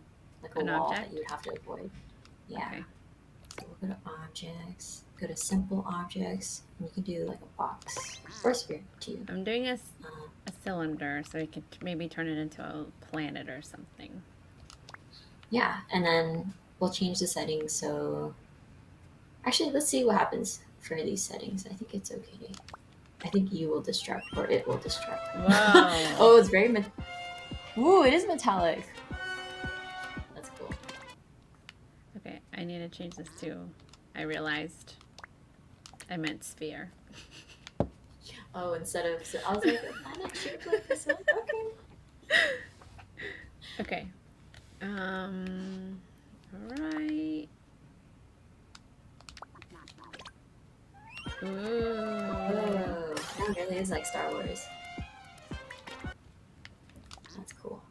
An wall object? that you would have to avoid. Yeah. Okay. So we'll go to objects, go to simple objects, and you can do like a box or a sphere too. I'm doing a Uh, cylinder, so we could maybe turn it into a planet or something. Yeah, and then we'll change the settings. So actually, let's see what happens for these settings. I think it's okay. I think you will destruct or it will destruct. Whoa. Oh, it's very Ooh, it is metallic. That's cool. Okay, I need to change this to, I realized I meant sphere. Oh, instead of so I was like, I'm not shaped like this one. Okay. Okay. Alright. Ooh. Oh, that really is like Star Wars. That's cool.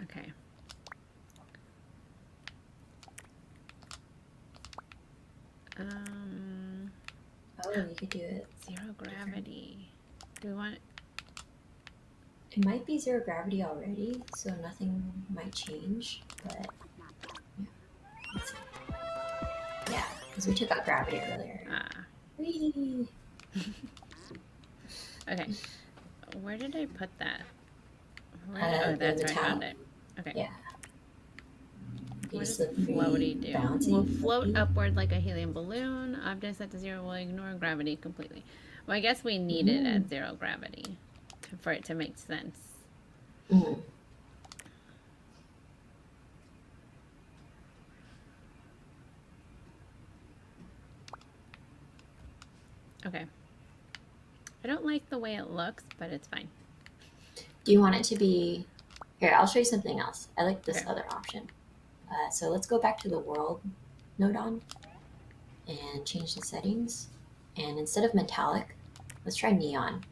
Okay. Oh, you could do it. Zero gravity. Do we want... It might be zero gravity already, so nothing might change. But yeah, let's see. Yeah, because we took out gravity earlier. Whee! Okay. Where did I put that? The That's where I top. found it. Okay. Yeah. What does Slippery, floaty do? bouncy. Will float upward like a helium balloon. Objects set to zero will ignore gravity completely. Well, I guess we need it at zero gravity for it to make sense. Mhm. Okay. I don't like the way it looks, but it's fine. Do you want it to be... Here, I'll show you something else. I like this Okay. other option. So let's go back to the world node on and change the settings. And instead of metallic, let's try neon.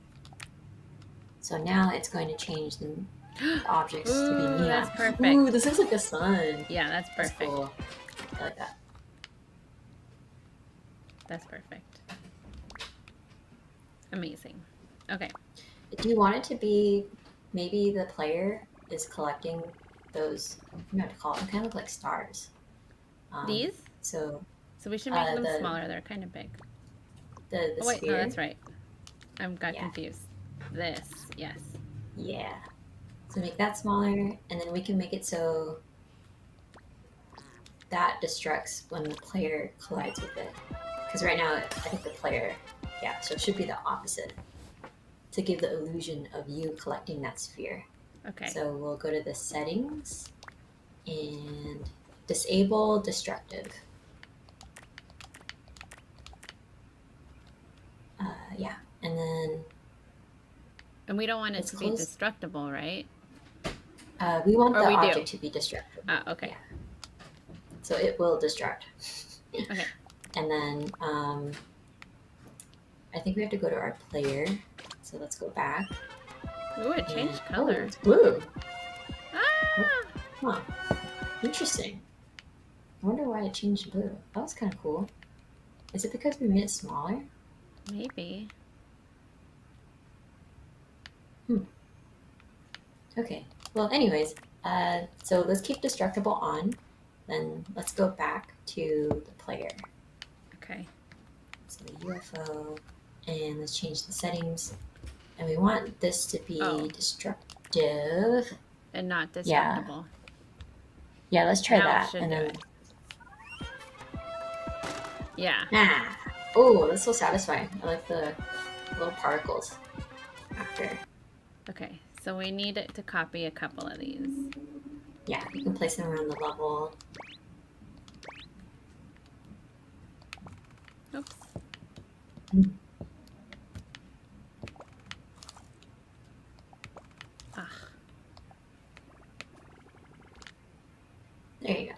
So now it's going to change the objects to be Ooh, neon. that's perfect. Ooh, this looks like a sun. Yeah, that's That's perfect. cool. I like that. That's perfect. Amazing. Okay. Do you want it to be maybe the player is collecting those, I don't know what to call them. They kind of look like stars. These? So So we should make them the smaller. They're kind of big. the Oh, wait, sphere. no, that's right. I got Yeah. confused. This, yes. Yeah. So make that smaller, and then we can make it so that destructs when the player collides with it. Because right now, I think the player, yeah, so it should be the opposite to give the illusion of you collecting that sphere. Okay. So we'll go to the settings and disable destructive. Yeah, and then And we don't want it let's to be close. destructible, right? We want Or the we do. object to be destructible. Ah, okay. Yeah. So it will destruct. Okay. And then I think we have to go to our player. So let's go back. Ooh, it changed color. Oh, it's blue. Ah! Huh. Interesting. I wonder why it changed blue. That was kind of cool. Is it because we made it smaller? Maybe. Okay. Well, anyways, so let's keep destructible on. Then let's go back to the player. Okay. So the UFO, and let's change the settings. And we want this to be destructive. And not destructible. Yeah, let's try Now it that. should And do then, it. Yeah. Oh, that's so satisfying. I like the little particles after. Okay. So we need it to copy a couple of these. Yeah, you can place them around the level. Oops. Ah. There you go.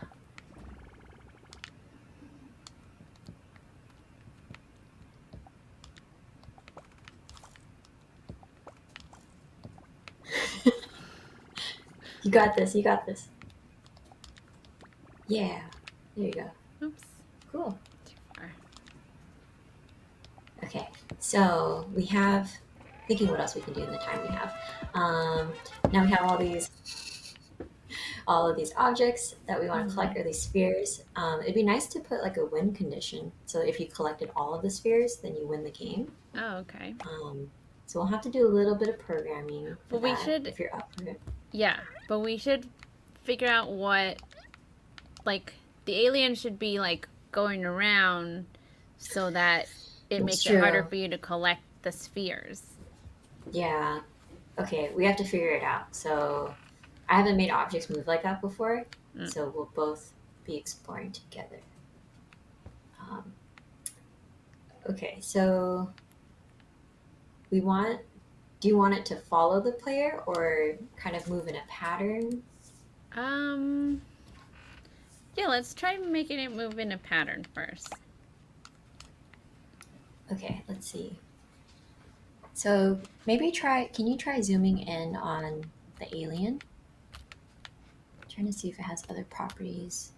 You got this. You got this. Yeah. There you go. Oops. Cool. Too far. Okay. So we have. Thinking what else we can do in the time we have. Now we have all of these objects that we want to collect, or these spheres. It'd be nice to put like a win condition. So if you collected all of the spheres, then you win the game. Oh, okay. So we'll have to do a little bit of programming for But we that, should- if you're up for it. Yeah, but we should figure out what, like, the alien should be, like, going around so that it That's makes true. it harder for you to collect the spheres. Yeah. Okay, we have to figure it out. So I haven't made objects move like that before, so we'll both be exploring together. Okay, so do you want it to follow the player or kind of move in a pattern? Yeah, let's try making it move in a pattern first. Okay, let's see. So maybe can you try zooming in on the alien? Trying to see if it has other properties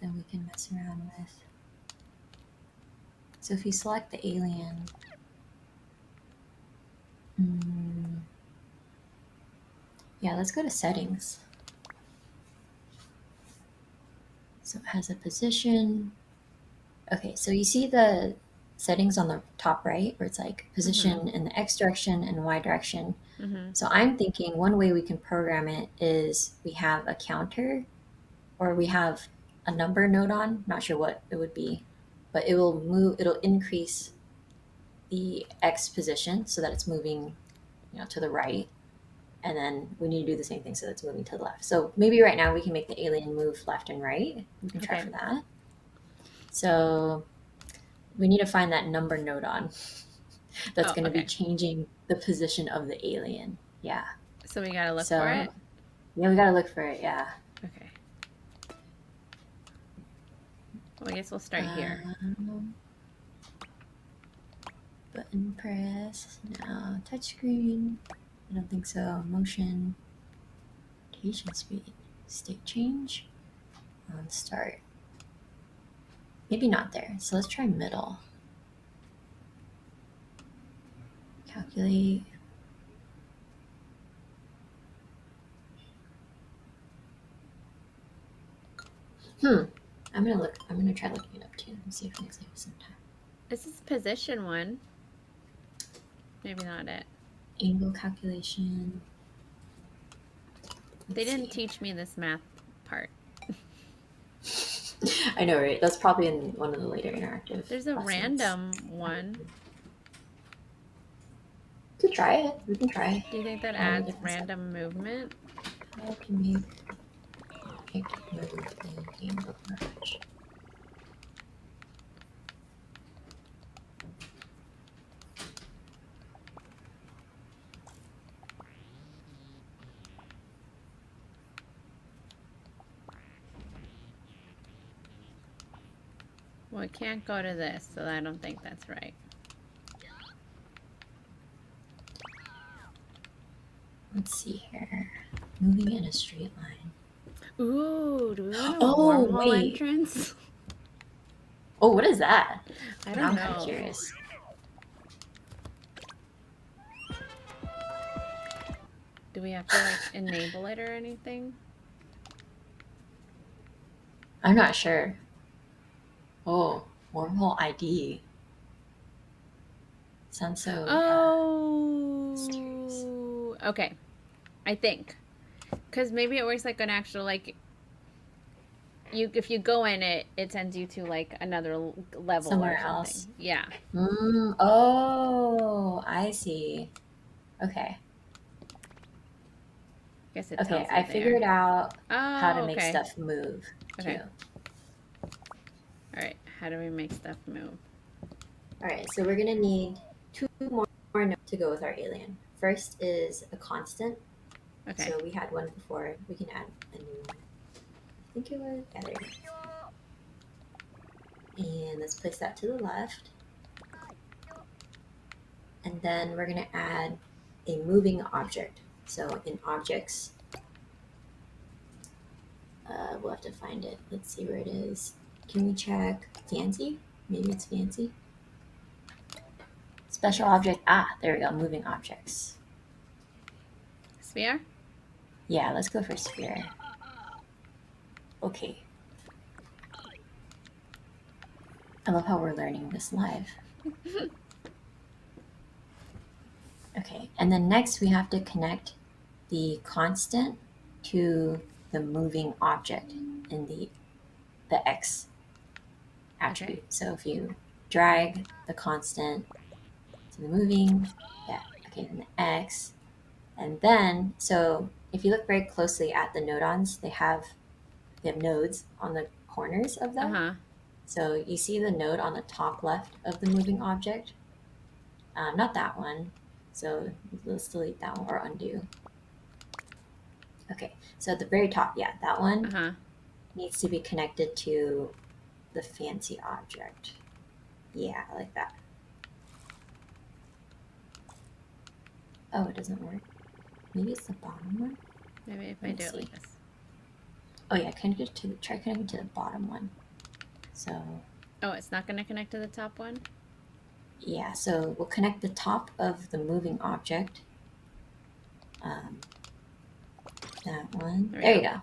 that we can mess around with. So if you select the alien, yeah, let's go to settings. So it has a position. Okay, so you see the settings on the top right where it's like position in the X direction and Y direction. So I'm thinking one way we can program it is we have a counter, or we have a number node on, not sure what it would be, but it'll increase the X position so that it's moving, to the right. And then we need to do the same thing so that it's moving to the left. So maybe right now we can make the alien move left and right. We can try for that. So we need to find that number node on that's going to be changing the position of the alien. Yeah. So we gotta look for it? Yeah, we gotta look for it, yeah. Okay. Well, I guess we'll start here. Button press. No, touchscreen. I don't think so. Motion. Rotation speed. State change. On start. Maybe not there. So let's try middle. Calculate. I'm gonna try looking it up too and see if it makes some time. This is position 1. Maybe not it. Angle calculation. They didn't teach me this math part. I know, right? That's probably in one of the later interactive. There's a lessons. random one. We could try it. We can try it. Do you think that All adds different random movement? How can we pick move in game of merge? Well, it can't go to this, so I don't think that's right. Let's see here. Moving in a straight line. Ooh, do we want a Oh, wormhole wait. entrance? Oh, what is that? I Now don't I'm kind of know. curious. Do we have to like enable it or anything? I'm not sure. Oh, wormhole ID. Sounds so. mysterious. Oh, okay. I think, because maybe it works like an actual like. If you go in it, it sends you to like another level Somewhere or something. else. Yeah. Oh, I see. Okay. Guess it Okay, tells you I there. figured out Oh, how to make okay. stuff move. Okay. Too. All right. How do we make stuff move? All right, so we're gonna need 2 more notes to go with our alien. First is a constant. Okay. So we had one before. We can add a new one. I think it was. Yeah, there you go. And let's place that to the left. And then we're gonna add a moving object. So in objects, we'll have to find it. Let's see where it is. Can we check fancy? Maybe it's fancy. Special object. Ah, there we go. Moving objects. Sphere? Yeah, let's go for sphere. Okay. I love how we're learning this live. Okay, and then next we have to connect the constant to the moving object in the X attribute. Okay. So if you drag the constant to the moving, yeah, okay, then the X, and then so if you look very closely at the nodons, they have nodes on the corners of them. Uh-huh. So you see the node on the top left of the moving object, not that one. So let's delete that one or undo. Okay, so at the very top, yeah, that one Uh-huh. needs to be connected to the fancy object. Yeah, I like that. Oh, it doesn't work. Maybe it's the bottom one. Maybe if I do it like this. Oh yeah, try connecting to the bottom one. So Oh, it's not going to connect to the top one? yeah, so we'll connect the top of the moving object. That one. There you go.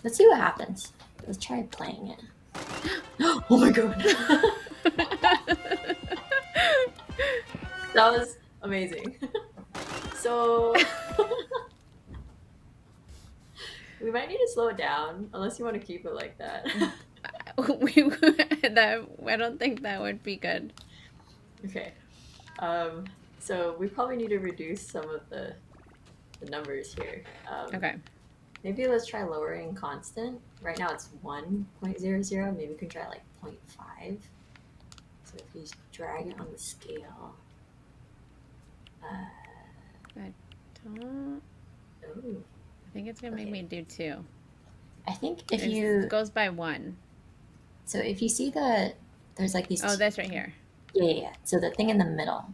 Let's see what happens. Let's try playing it. Oh my god. That was amazing. So we might need to slow it down unless you want to keep it like that. I don't think that would be good. Okay. So we probably need to reduce some of the numbers here. Okay. Maybe let's try lowering constant. Right now it's 1.00. Maybe we can try like 0.5. So if you drag it on the scale. I think it's going to make me do 2. I think if It goes by 1. So if you see there's like these. Oh, that's right here. Yeah. So the thing in the middle.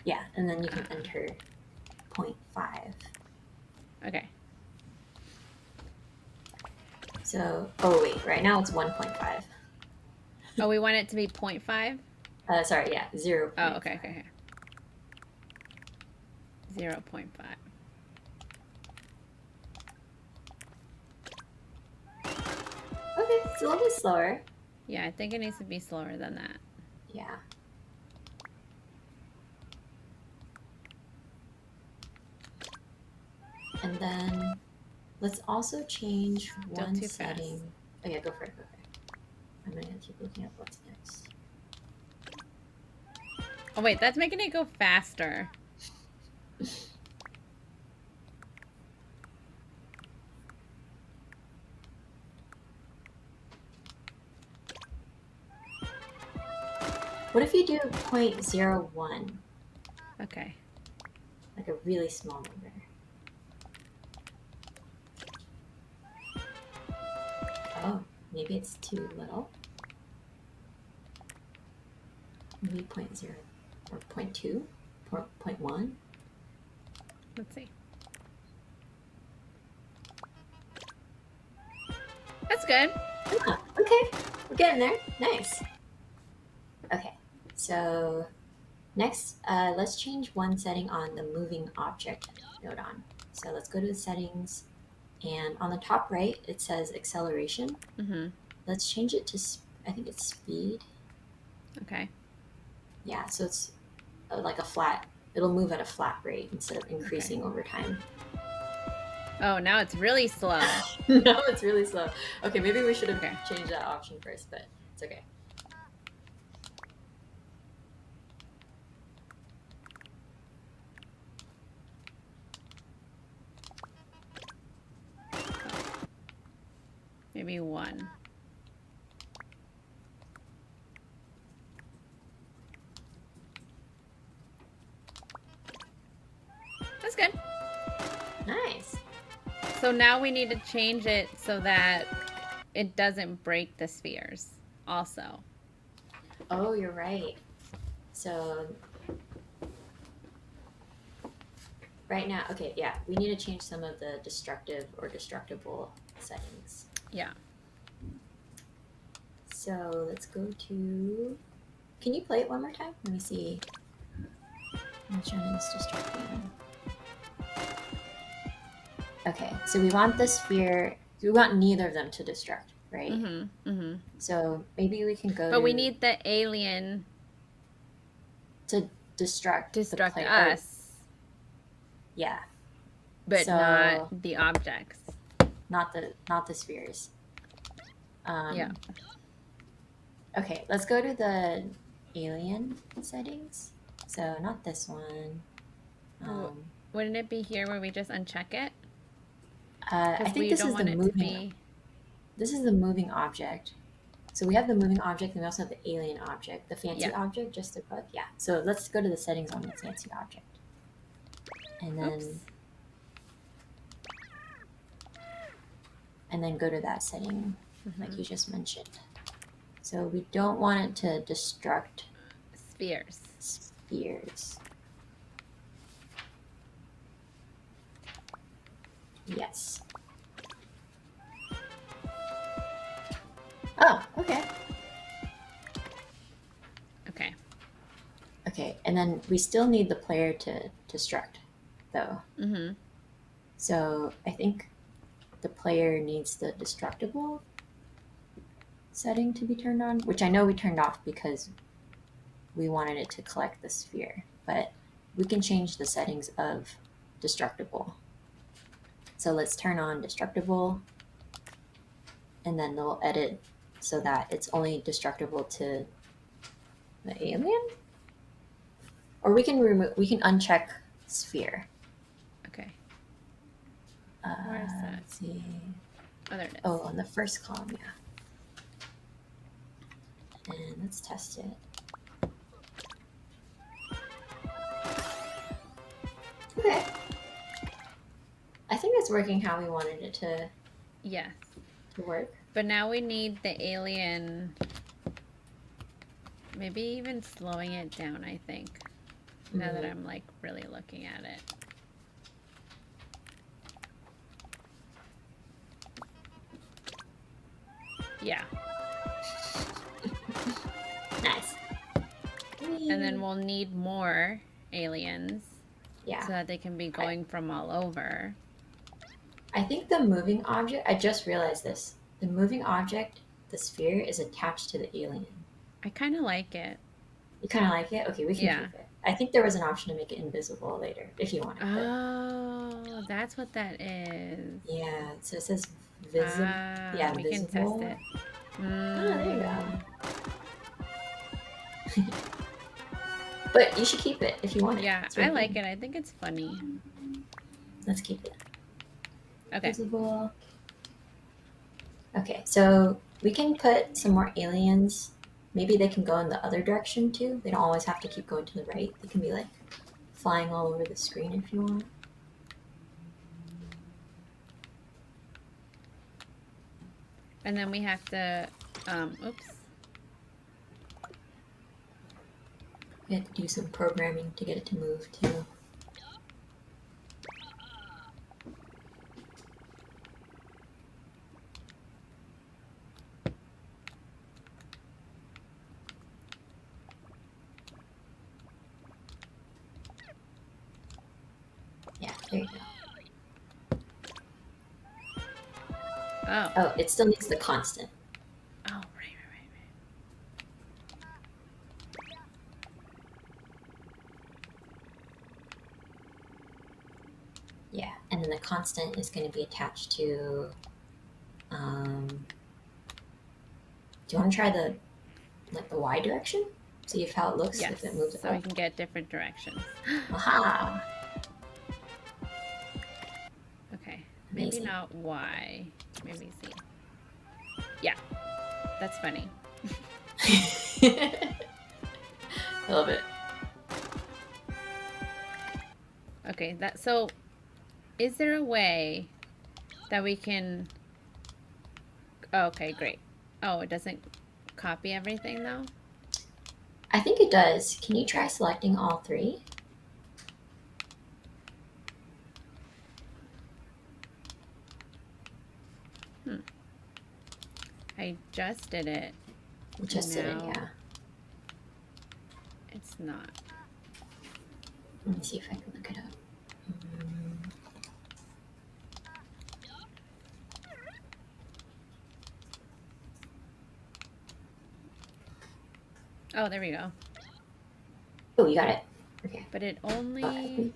Yeah. And then you can enter 0.5. Okay. So, oh wait, right now it's 1.5. Oh, we want it to be 0.5? Sorry, yeah, 0. Oh, okay. 0.5. It's a little bit slower. Yeah, I think it needs to be slower than that. Yeah. And then let's also change Don't one too fast. setting. Oh yeah, go for it, go for it. I'm gonna keep looking at what's next. Oh wait, that's making it go faster. What if you do 0.01? Okay. Like a really small number. Oh, maybe it's too little. Maybe 0.0 or 0.2 or 0.1. Let's see. That's good. Ah, okay, we're getting there. Nice. Okay, so next, let's change one setting on the moving object node on. So let's go to the settings, and on the top right, it says acceleration. Mm-hmm. Let's change it to, I think it's speed. Okay. Yeah, so it's like a flat, it'll move at a flat rate instead of increasing over time. Oh, now it's really slow. No, it's really slow. Okay, maybe we should have Okay. changed that option first, but it's okay. Maybe 1. That's good. Nice. So now we need to change it so that it doesn't break the spheres also. Oh, you're right. So right now, okay, yeah, we need to change some of the destructive or destructible settings. Yeah. So let's go to, can you play it one more time? Let me see which one is destructive. Okay, so we want the sphere, we want neither of them to destruct, right? Mm-hmm. Mm-hmm. So maybe we can go But to, we need the alien to destruct us, yeah, but so, not the objects. not the spheres. Yeah. Okay, let's go to the alien settings. So not this one. Wouldn't it be here where we just uncheck it? I think this is the moving. This is the moving object. So we have the moving object, and we also have the alien object, the fancy object just above. Yeah. So let's go to the settings on the fancy object, and then go to that setting like you just mentioned. So we don't want it to destruct spheres. Yes. Oh, okay. Okay, and then we still need the player to destruct, though. Mm-hmm. So I think the player needs the destructible setting to be turned on, which I know we turned off because we wanted it to collect the sphere, but we can change the settings of destructible. So let's turn on destructible, and then they'll edit so that it's only destructible to the alien? Or we can uncheck sphere. Okay. Where is that? Let's see. Oh, there it is. Oh, on the first column, yeah. And let's test it. Okay. I think it's working how we wanted it to. Yes. To work. But now we need the alien. Maybe even slowing it down, I think. Now that I'm like really looking at it. Yeah. Nice. And then we'll need more aliens. Yeah. So that they can be going from all over. I think the moving object, I just realized this. The moving object the sphere is attached to the alien. I kind of like it. You kind of like it? Okay, we can Yeah. keep it. I think there was an option to make it invisible later if you want it. But Oh, that's what that is. yeah, so it says visible. Yeah, We visible. can test it. Oh, there you go. Mm, But you should keep it if you want it. yeah, It's I really like good. it. I think it's funny. Let's keep it. Okay. Visible. Okay, so we can put some more aliens. Maybe they can go in the other direction too. They don't always have to keep going to the right. They can be like flying all over the screen if you want. And then we have to, oops. We have to do some programming to get it to move too. Yeah, there you go. Oh. Oh, it still needs the constant. Oh, right. Yeah, and then the constant is going to be attached to. Do you want to try the Y direction? See if how it looks Yes. if it moves So up. we can get different directions. Aha! Okay. Maybe Amazing. not Y. Maybe Z. Yeah. That's funny. I love it. Okay. So is there a way that we can... Oh, okay, great. Oh, it doesn't copy everything though? I think it does. Can you try selecting all three? I just did it. You just did it, No. yeah. It's not. Let me see if I can look it up. Oh, there we go. Oh, you got it. Okay. But it only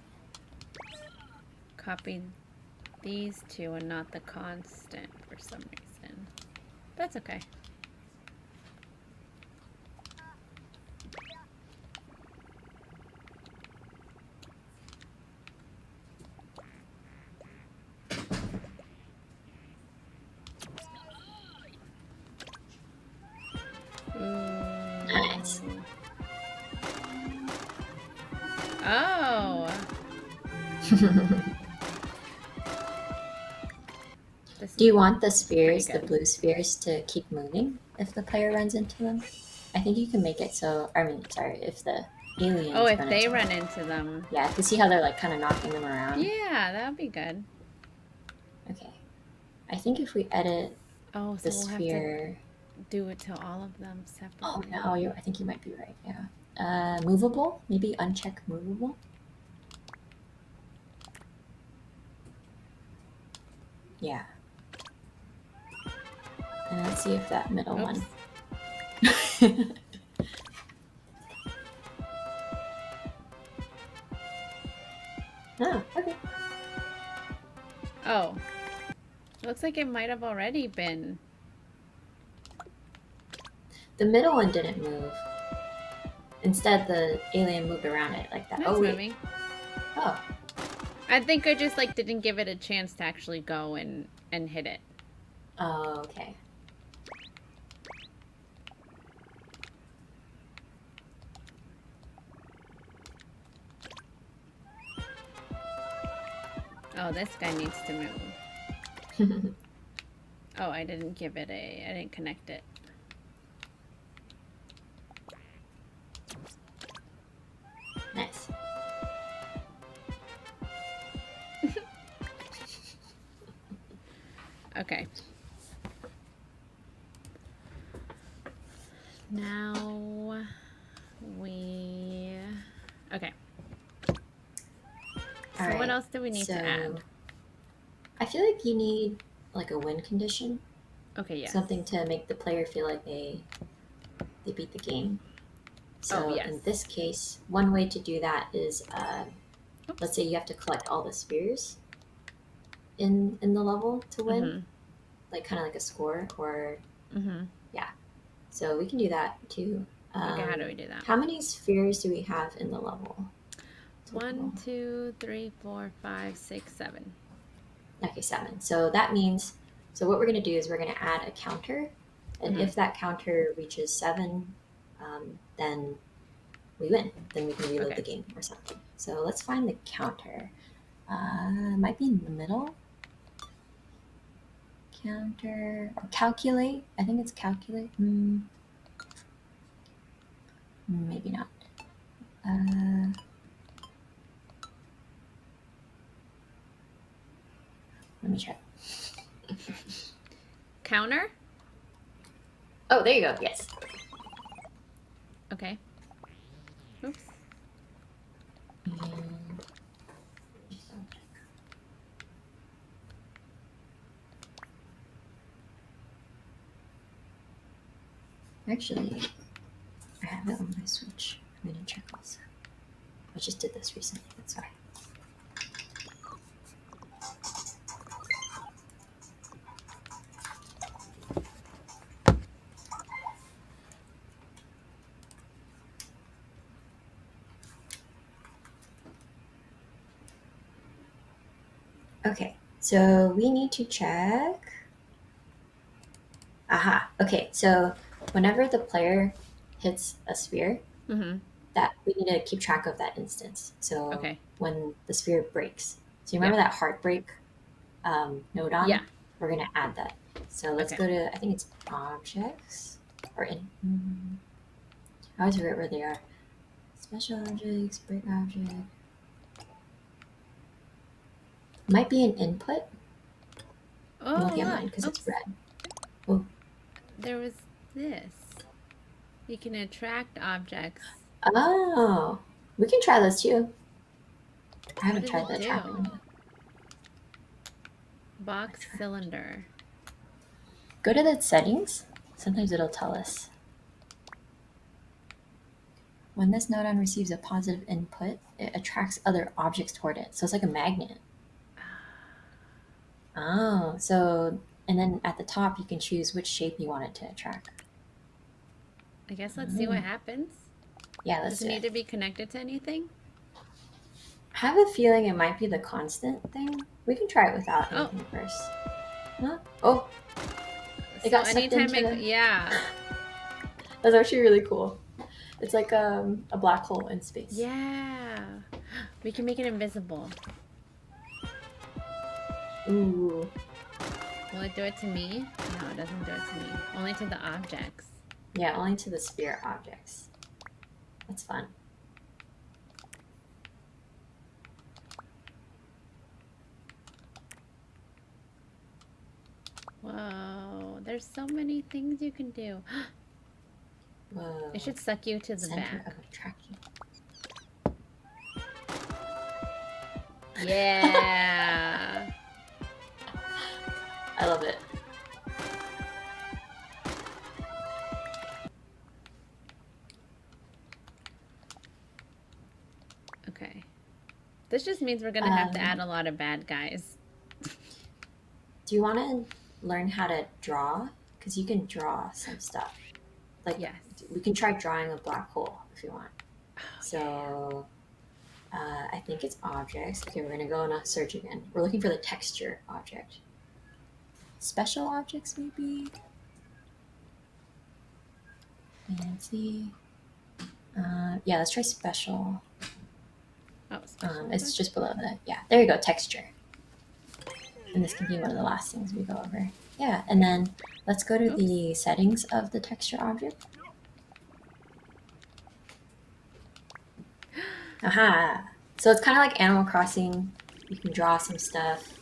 copied these two and not the constant for some reason. That's okay. Nice. Oh. Do you want the spheres, pretty the good. blue spheres, to keep moving if the player runs into them? I think you can make it so. If the aliens. Oh, if run they into run them. into them. Yeah, to see how they're like kind of knocking them around. Yeah, that would be good. Okay. I think if we edit Oh, so the we'll sphere. have to do it to all of them Oh separately. no, I think you might be right. Yeah. Movable? Maybe uncheck movable. Yeah. And let's see if that middle Oops. one. Oh, okay. Oh. Looks like it might have already been. The middle one didn't move. Instead, the alien moved around it like that. That's Oh, wait. moving. Oh, I think I just didn't give it a chance to actually go and hit it. oh, okay. Oh, this guy needs to move. Oh, I didn't connect it. Nice. Okay. Now we... Okay. So what else do we need to add? I feel like you need like a win condition. Okay, yes. Something to make the player feel like they beat the game. So yes. in this case, one way to do that is, let's say you have to collect all the spheres in the level to win, like kind of like a score, or yeah. So we can do that too. Okay, how do we do that? How many spheres do we have in the level? 1, 2, 3, 4, 5, 6, 7. Okay, 7. So that means, so what we're going to do is we're going to add a counter, and if that counter reaches 7, then we win. Then we can reload the game or something. So let's find the counter. Might be in the middle. Counter or calculate. I think it's calculate. Maybe not. Let me check. Counter? Oh, there you go. Yes. Okay. Oops. Actually, I have it on my Switch. I'm going to check also. I just did this recently. That's why. Okay, so we need to check. Aha. Okay, so whenever the player hits a sphere, that we need to keep track of that instance. So when the sphere breaks, so you remember that heartbreak node on? Yeah. We're gonna add that. So let's go to, I think it's objects or in. I always forget where they are. Special objects, break object. Might be an input. I'm looking at mine because it's red. Oh. There was this. You can attract objects. Oh, we can try this too. I haven't tried the attract one yet. Box cylinder. Go to the settings. Sometimes it'll tell us. When this node on receives a positive input, it attracts other objects toward it. So it's like a magnet. Oh, so, and then at the top you can choose which shape you want it to attract. I guess let's see what happens. Yeah, let's Does it need to be connected to anything? I have a feeling it might be the constant thing. We can try it without anything first. Huh? Oh, it got sucked into yeah. That's actually really cool. It's like a black hole in space. Yeah. We can make it invisible. Ooh. Will it do it to me? No, it doesn't do it to me. Only to the objects. Yeah, only to the sphere objects. That's fun. Whoa, there's so many things you can do. Whoa. It should suck you to the Center back. of attraction. Yeah. I love it. Okay. This just means we're going to have to add a lot of bad guys. Do you want to learn how to draw? Because you can draw some stuff. Like, yes. We can try drawing a black hole if you want. So, I think it's objects. Okay, we're going to go on a search again. We're looking for the texture object. Special objects, maybe? Fancy. Yeah, let's try special. Oh, special. It's just below the, yeah, there you go, texture. And this can be one of the last things we go over. Yeah, and then let's go to the settings of the texture object. Aha! So it's kind of like Animal Crossing. You can draw some stuff.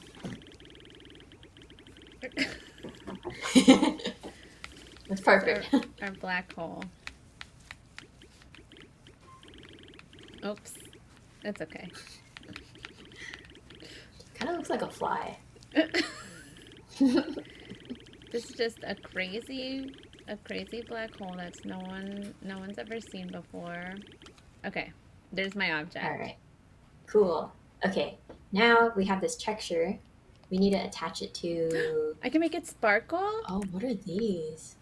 That's perfect. Our black hole. Oops. That's okay. Kind of looks like a fly. This is just a crazy black hole that's no one's ever seen before. Okay, there's my object. All right. Cool. Okay. Now we have this texture. We need to attach it to. I can make it sparkle. Oh, what are these?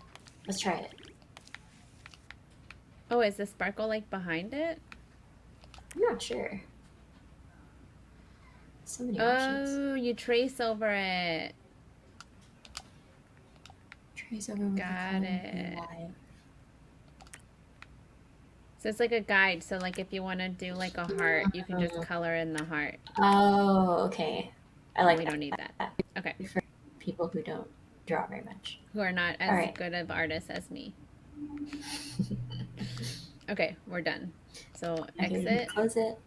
Let's try it. Oh, is the sparkle like behind it? I'm not sure. So many options. Oh, you trace over it. Trace over with the Got color it. light. So it's like a guide. So like if you want to do like a heart, you can just color in the heart. Oh, okay. I like We that. don't need that. Okay. For people who don't draw very much. Who are not as Alright. good of artists as me. Okay, we're done. So Okay, we can exit. close it.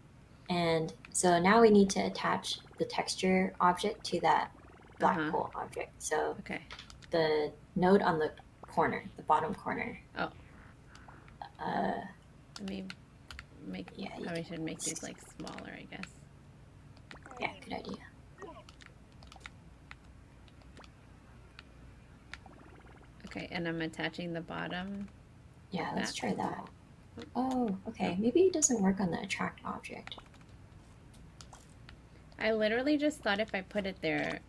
And so now we need to attach the texture object to that black Uh-huh. hole object. So Okay. the node on the corner, the bottom corner. Oh. Uh, Let me make. Yeah, you Probably should make these like smaller, I guess. yeah, good idea. Okay, and I'm attaching the bottom. Yeah, let's That. try that. Oh, okay. Maybe it doesn't work on the attract object. I literally just thought if I put it there,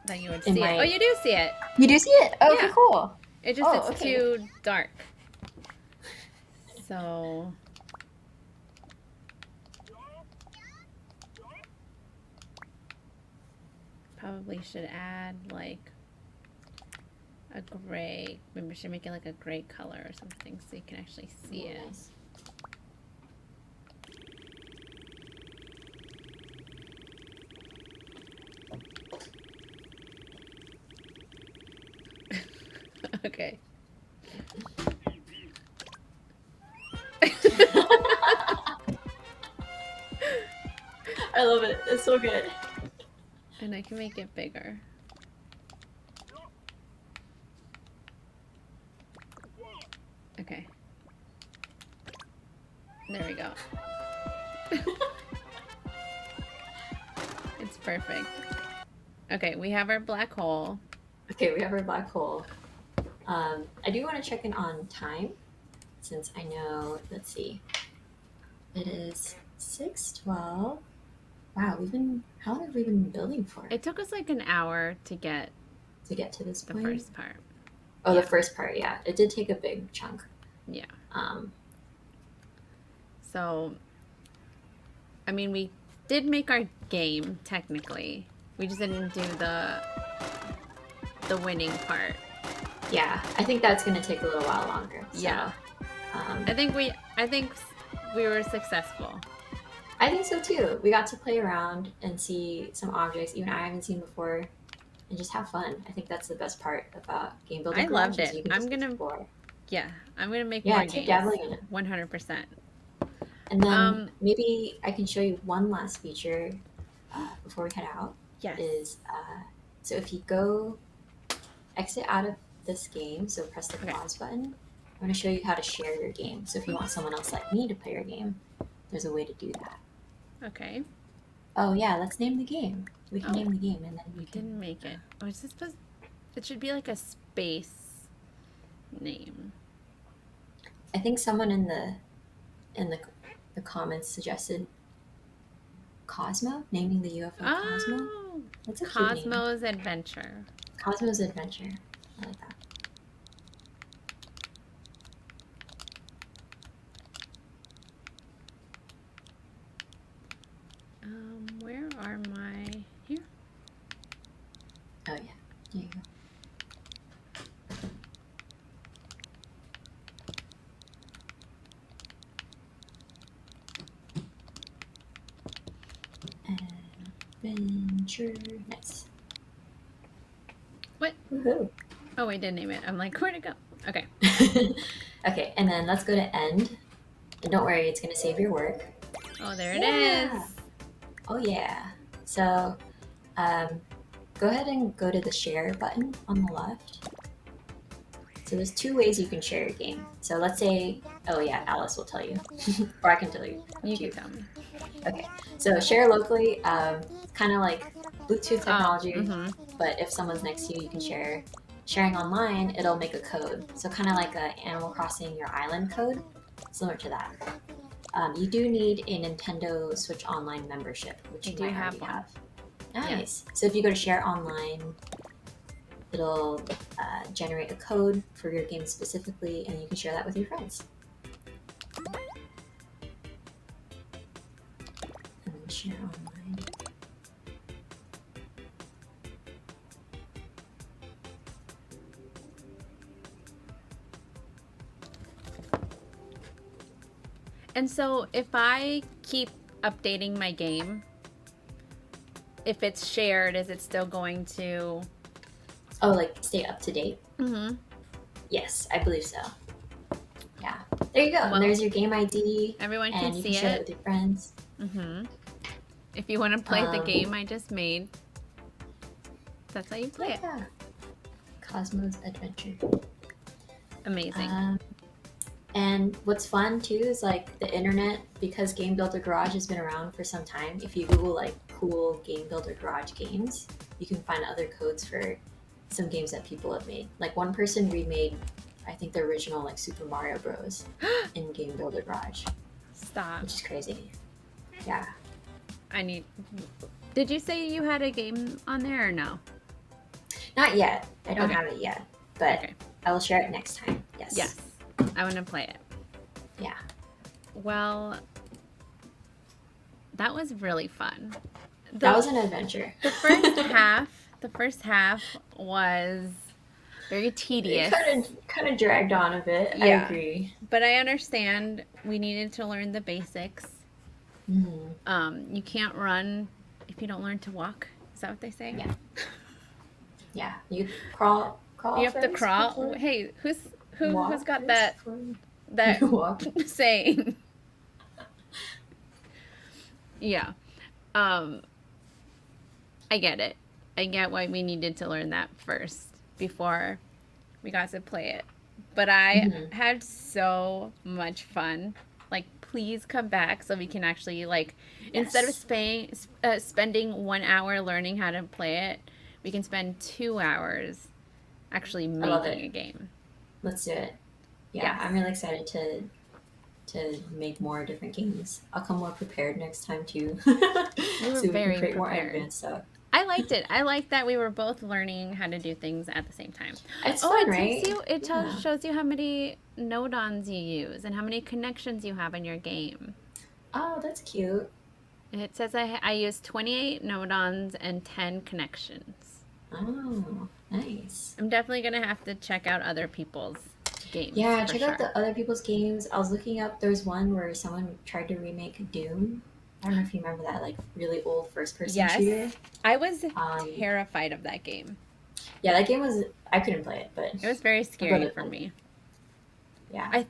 that you would It see it. might. Oh, you do see it. You do see it? Oh, okay, Yeah. cool. It just Oh, it's okay. too dark. So probably should add like a gray. Maybe we should make it like a gray color or something so you can actually see it. Nice. Okay. I love it. It's so good. And I can make it bigger. Okay. There we go. It's perfect. Okay, we have our black hole. Okay, we have our black hole. I do want to check in on time, since I know, let's see, it is 6:12. Wow, how long have we been building for It took us like an hour to get to get to this the point? first part. Oh, yeah. the first part, yeah. It did take a big chunk. Yeah. Um, So, I mean, we did make our game, technically. We just didn't do the winning part. yeah, I think that's going to take a little while longer. So, Yeah. I think we were successful. I think so too. We got to play around and see some objects even I haven't seen before, and just have fun. I think that's the best part about game building. I loved Garage is it. you can I'm just gonna- explore. Yeah, I'm gonna make Yeah, more keep games. dabbling in it. 100%. And then maybe I can show you one last feature before we head out. Yes. Is so if you go exit out of this game, so press the Okay. pause button. I'm going to show you how to share your game. So if you want someone else like me to play your game, there's a way to do that. Okay. Oh yeah, let's name the game. We can Oh. name the game, and then We we can. didn't make it. Oh, is this supposed? It should be like a space name. I think someone in the comments suggested Cosmo, naming the UFO Cosmo. Oh, That's a cute name. Cosmo's Adventure. Cosmo's Adventure. I like that. Where are my here? Oh yeah, there you go. Adventure, nice. What? Woohoo! Oh, we did name it. I'm like, where'd it go? Okay. Okay, and then let's go to end. And don't worry, it's gonna save your work. Oh, there it Yeah. is. Oh yeah. So, go ahead and go to the share button on the left. So there's two ways you can share your game. So let's say, oh yeah, Alice will tell you, or I can tell you. You can tell me. Okay, so share locally, kind of like Bluetooth technology, Mhm. but if someone's next to you, you can share sharing online, it'll make a code. So kind of like a Animal Crossing Your Island code, similar to that. You do need a Nintendo Switch Online membership, which I you do might have already one. have. Nice. So if you go to Share Online, it'll generate a code for your game specifically, and you can share that with your friends. And then Share Online. And so if I keep updating my game, if it's shared, is it still going to... Oh, like stay up to date? Mm-hmm. Yes, I believe so. Yeah. There you go. Well, and there's your game ID. Everyone can and you see can share it it. with your friends. Mm-hmm. If you want to play the game I just made, that's how you play it. Yeah. Cosmo's Adventure. Amazing. And what's fun too is like the internet, because Game Builder Garage has been around for some time. If you Google like cool Game Builder Garage games, you can find other codes for some games that people have made. Like one person remade, I think the original like Super Mario Bros. In Game Builder Garage, Stop. which is crazy. Yeah. Did you say you had a game on there or no? Not yet. I don't Okay. have it yet, but Okay. I will share it next time. Yes. Yes. I want to play it. Yeah. Well, that was really fun. That was an adventure. The first half was very tedious. It kind of dragged on a bit. I Yeah. agree. But I understand we needed to learn the basics. Mm-hmm. You can't run if you don't learn to walk. Is that what they say? Yeah. Yeah. You crawl. You have to first crawl. before- Hey, who's walk got first that before you walk. saying? Yeah. I get it. I get why we needed to learn that first before we got to play it. But I had so much fun. Like, please come back so we can actually, like, instead of spending 1 hour learning how to play it, we can spend 2 hours actually love making it. a game. Let's do it. Yeah, Yes. I'm really excited to make more different games. I'll come more prepared next time too. You were so we very can create more prepared. advanced stuff. I liked it. I liked that we were both learning how to do things at the same time. It's fun, it right? shows you how many nodons you use and how many connections you have in your game. Oh, that's cute. It says I use 28 nodons and 10 connections. Oh, nice. I'm definitely going to have to check out other people's games. Yeah, for check sure. out the other people's games. I was looking up, there's one where someone tried to remake Doom. I don't know if you remember that, like really old first-person Yes. shooter. I was Um, terrified of that game. Yeah, that game was, I couldn't play it, but It was very scary brother for played. me. Yeah.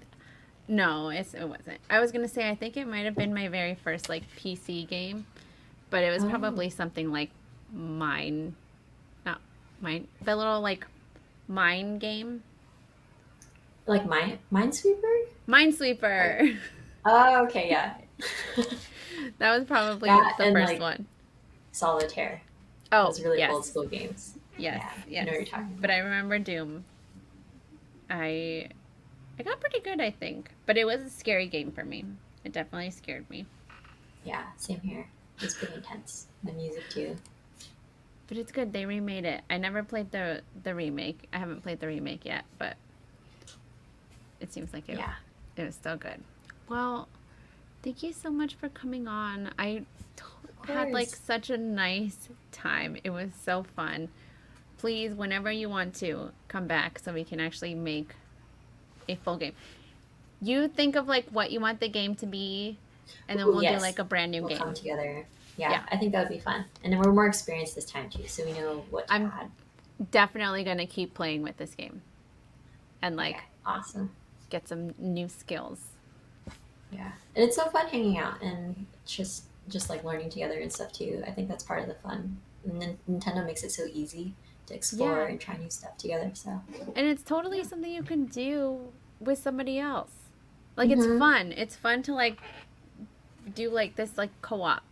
No, it wasn't. I was going to say, I think it might have been my very first, like, PC game, but it was Oh. probably something like the little, like, mine game. Like Minesweeper? Minesweeper. Oh, okay, yeah. That was probably That the and, first like, one. Solitaire. Oh, Those really yes. old school games. Yes, Yeah, yes. I know what you're talking But I remember Doom. I got pretty good, I think. But it was a scary game for me. It definitely scared me. Yeah, same here. It's pretty intense. The music too. But it's good. They remade it. I never played the remake. I haven't played the remake yet, but it seems like it was still good. Well, thank you so much for coming on. I had like course. such a nice time. It was so fun. Please, whenever you want to, come back so we can actually make a full game. You think of like what you want the game to be, and then Ooh, we'll yes. do like a brand new We'll game. come together. Yeah, Yeah. I think that would be fun. And then we're more experienced this time too, so we know what to I'm add. Definitely gonna keep playing with this game, and like Okay, awesome. get some new skills. Yeah, and it's so fun hanging out and just like learning together and stuff too. I think that's part of the fun. And then Nintendo makes it so easy to explore Yeah. and try new stuff together. So And it's totally something you can do with somebody else. Like it's Mhm. fun. It's fun to like do like this like co-op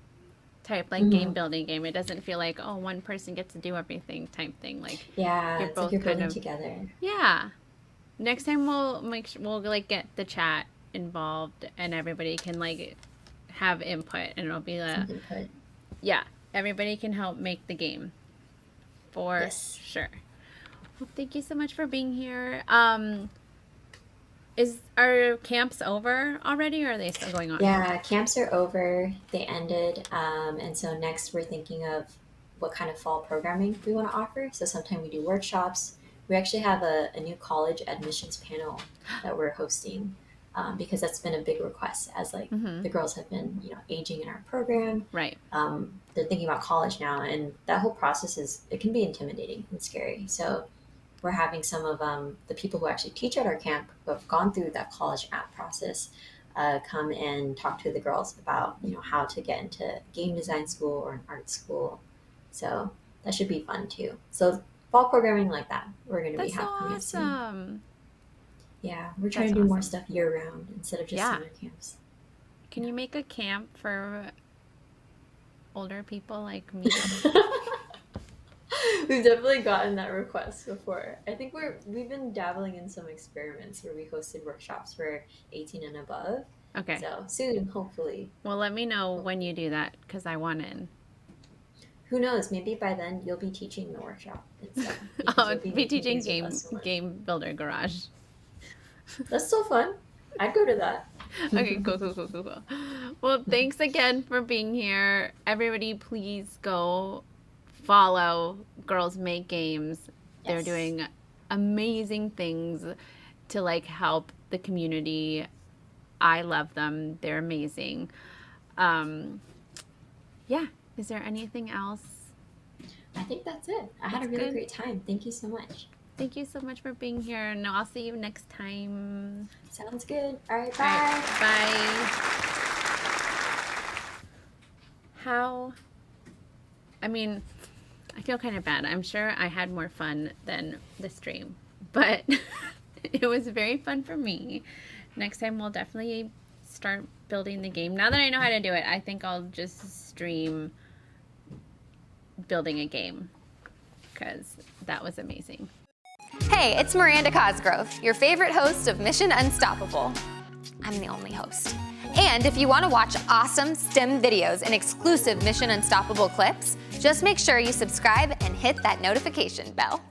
type like game building game. It doesn't feel like, oh, one person gets to do everything type thing. Like Yeah, you're it's both like you're kind building of together. yeah. Next time we'll make sure we'll like get the chat involved and everybody can like have input and it'll be Some input. yeah, everybody can help make the game for Yes. sure. Well, thank you so much for being here. Are camps over already or are they still going on? Yeah, camps are over. They ended. And so next we're thinking of what kind of fall programming we want to offer. So sometime we do workshops. We actually have a new college admissions panel that we're hosting because that's been a big request as like the girls have been, aging in our program. Right. They're thinking about college now, and that whole process it can be intimidating and scary. So we're having some of the people who actually teach at our camp who have gone through that college app process come and talk to the girls about how to get into game design school or an art school. So that should be fun too. So fall programming like that we're going to be That's so having soon. awesome. Yeah, we're trying to do more stuff year round instead of just Yeah. summer camps. Can you make a camp for older people like me? We've definitely gotten that request before. I think we've been dabbling in some experiments where we hosted workshops for 18 and above. Okay. So soon, hopefully. Well, let me know when you do that because I want in. Who knows? Maybe by then you'll be teaching the workshop and stuff. because I'll you'll be making teaching things with us so much. Game Builder Garage. That's so fun. I'd go to that. Okay, cool. Well, thanks again for being here. Everybody, please go follow Girls Make Games. They're Yes. doing amazing things to like help the community. I love them. They're amazing. Yeah. Is there anything else? I think that's it. I had a That's really good. great time. Thank you so much. Thank you so much for being here, and I'll see you next time. Sounds good. All right, All right, bye. bye. I feel kind of bad. I'm sure I had more fun than the stream, but it was very fun for me. Next time we'll definitely start building the game. Now that I know how to do it, I think I'll just stream building a game because that was amazing. Hey, it's Miranda Cosgrove, your favorite host of Mission Unstoppable. I'm the only host. And if you want to watch awesome STEM videos and exclusive Mission Unstoppable clips, just make sure you subscribe and hit that notification bell.